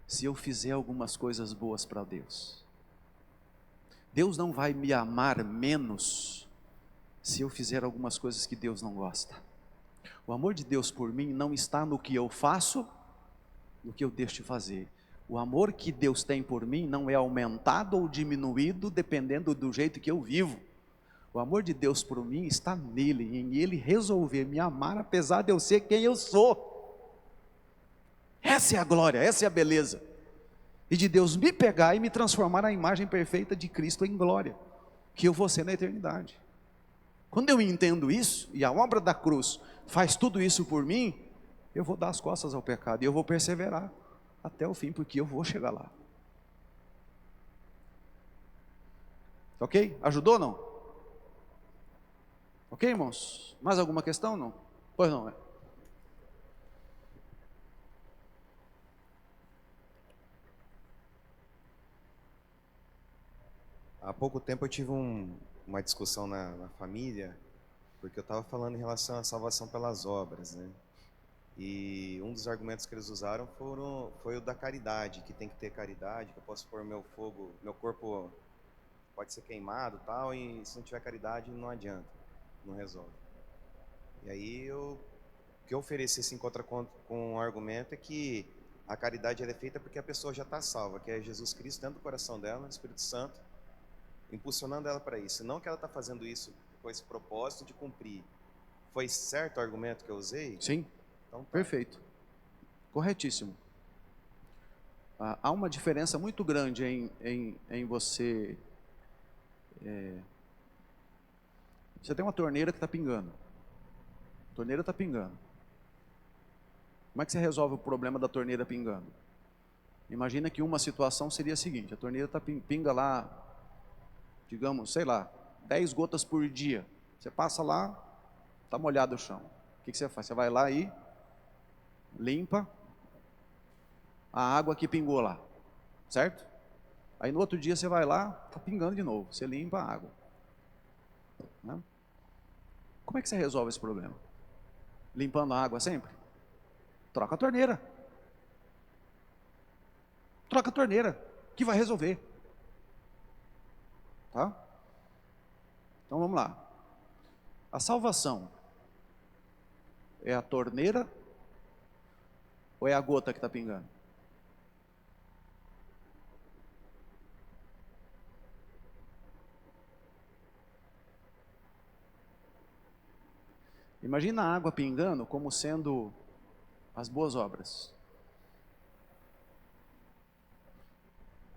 Speaker 1: se eu fizer algumas coisas boas para Deus. Deus não vai me amar menos se eu fizer algumas coisas que Deus não gosta. O amor de Deus por mim não está no que eu faço, no que eu deixo de fazer. O amor que Deus tem por mim não é aumentado ou diminuído dependendo do jeito que eu vivo. O amor de Deus por mim está nele, em ele resolver me amar apesar de eu ser quem eu sou. Essa é a glória, essa é a beleza. E de Deus me pegar e me transformar na imagem perfeita de Cristo em glória, que eu vou ser na eternidade. Quando eu entendo isso, e a obra da cruz faz tudo isso por mim, eu vou dar as costas ao pecado, e eu vou perseverar até o fim, porque eu vou chegar lá. Ok? Ajudou ou não? Ok, irmãos? Mais alguma questão? Não? Pois não,
Speaker 4: Há pouco tempo eu tive uma discussão na família, porque eu estava falando em relação à salvação pelas obras, né? E um dos argumentos que eles usaram foi o da caridade, que tem que ter caridade, que eu posso pôr meu corpo pode ser queimado e tal, e se não tiver caridade não adianta, não resolve. E aí o que eu ofereci assim, com um argumento é que a caridade ela é feita porque a pessoa já está salva, que é Jesus Cristo dentro do coração dela, o Espírito Santo, impulsionando ela para isso, não que ela está fazendo isso com esse propósito de cumprir. Foi certo o argumento que eu usei?
Speaker 1: Sim,
Speaker 4: então, tá.
Speaker 1: Perfeito, corretíssimo. Há uma diferença muito grande em você... Você tem uma torneira que está pingando. A torneira está pingando. Como é que você resolve o problema da torneira pingando? Imagina que uma situação seria a seguinte: a torneira pinga lá, digamos, sei lá, 10 gotas por dia. Você passa lá, está molhado o chão. O que você faz? Você vai lá e limpa a água que pingou lá, certo? Aí no outro dia você vai lá, está pingando de novo, você limpa a água. Né? Como é que você resolve esse problema? Limpando a água sempre? Troca a torneira. Troca a torneira, que vai resolver. Tá? Então vamos lá. A salvação é a torneira ou é a gota que está pingando? Imagina a água pingando como sendo as boas obras.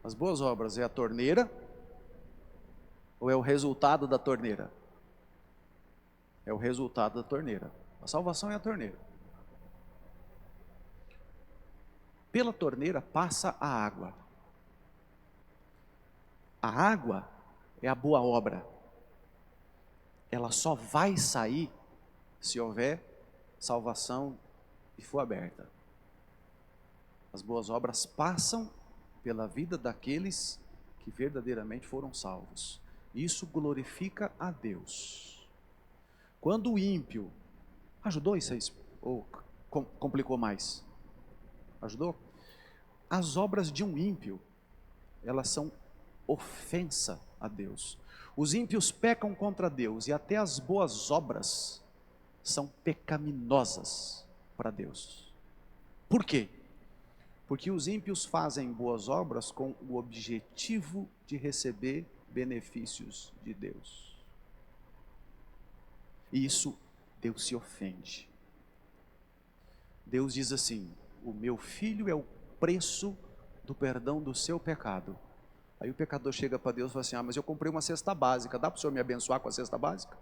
Speaker 1: As boas obras é a torneira ou é o resultado da torneira? É o resultado da torneira. A salvação é a torneira. Pela torneira passa a água. A água é a boa obra. Ela só vai sair se houver salvação e for aberta. As boas obras passam pela vida daqueles que verdadeiramente foram salvos. Isso glorifica a Deus. Quando o ímpio... Ajudou isso aí? Ou complicou mais? Ajudou? As obras de um ímpio, elas são ofensa a Deus. Os ímpios pecam contra Deus e até as boas obras são pecaminosas para Deus. Por quê? Porque os ímpios fazem boas obras com o objetivo de receber benefícios de Deus. E isso Deus se ofende. Deus diz assim: o meu filho é o preço do perdão do seu pecado. Aí o pecador chega para Deus e fala assim: mas eu comprei uma cesta básica, dá para o senhor me abençoar com a cesta básica?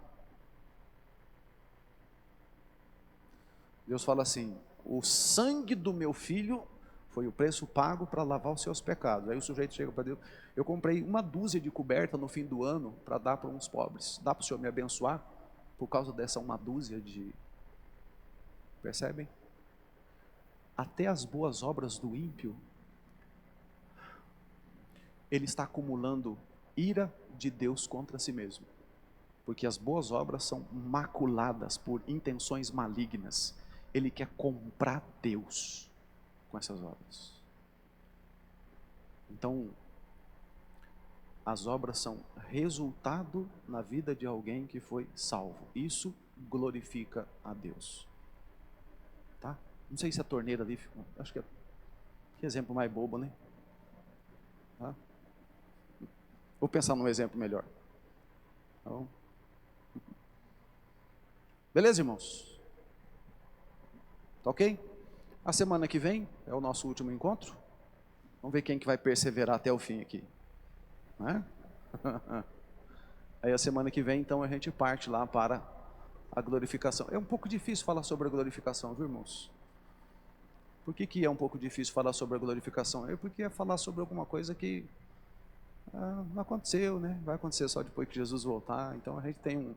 Speaker 1: Deus fala assim: o sangue do meu filho foi o preço pago para lavar os seus pecados. Aí o sujeito chega para Deus: eu comprei uma dúzia de coberta no fim do ano para dar para uns pobres, dá para o senhor me abençoar por causa dessa uma dúzia de... Percebem? Até as boas obras do ímpio, ele está acumulando ira de Deus contra si mesmo, porque as boas obras são maculadas por intenções malignas. Ele quer comprar Deus com essas obras. Então, as obras são resultado na vida de alguém que foi salvo. Isso glorifica a Deus. Tá? Não sei se a torneira ali ficou... Acho que é... Que exemplo mais bobo, né? Tá? Vou pensar num exemplo melhor. Tá bom? Beleza, irmãos? Tá ok? A semana que vem é o nosso último encontro. Vamos ver quem que vai perseverar até o fim aqui. Né? Aí a semana que vem, então, a gente parte lá para a glorificação. É um pouco difícil falar sobre a glorificação, viu, irmãos? Por que é um pouco difícil falar sobre a glorificação? É porque é falar sobre alguma coisa que não aconteceu, né? Vai acontecer só depois que Jesus voltar. Então a gente tem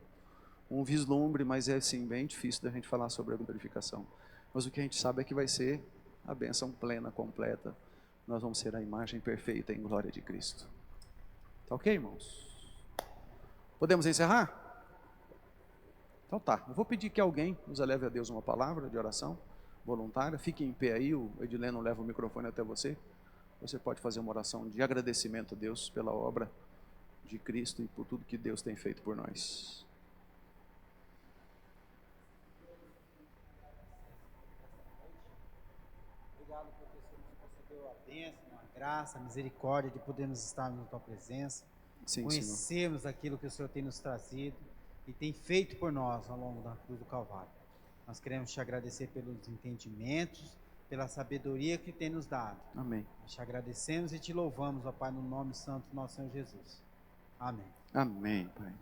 Speaker 1: um vislumbre, mas é assim, bem difícil da gente falar sobre a glorificação. Mas o que a gente sabe é que vai ser a bênção plena, completa. Nós vamos ser a imagem perfeita em glória de Cristo. Tá ok, irmãos? Podemos encerrar? Então tá, eu vou pedir que alguém nos eleve a Deus uma palavra de oração voluntária. Fique em pé aí, o Edileno leva o microfone até você. Você pode fazer uma oração de agradecimento a Deus pela obra de Cristo e por tudo que Deus tem feito por nós.
Speaker 7: Obrigado porque o Senhor nos concedeu a bênção, a graça, a misericórdia de podermos estar na Tua presença,
Speaker 1: Sim,
Speaker 7: conhecermos aquilo que o Senhor tem nos trazido e tem feito por nós ao longo da cruz do Calvário. Nós queremos Te agradecer pelos entendimentos, pela sabedoria que tem nos dado.
Speaker 1: Amém.
Speaker 7: Nós Te agradecemos e Te louvamos, ó Pai, no nome santo do nosso Senhor Jesus. Amém.
Speaker 1: Amém, Pai.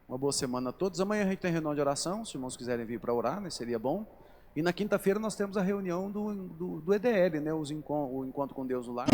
Speaker 1: Uma boa semana a todos. Amanhã a gente tem reunião de oração, se os irmãos quiserem vir para orar, né, seria bom. E na quinta-feira nós temos a reunião do EDL, né, o encontro com Deus no lar.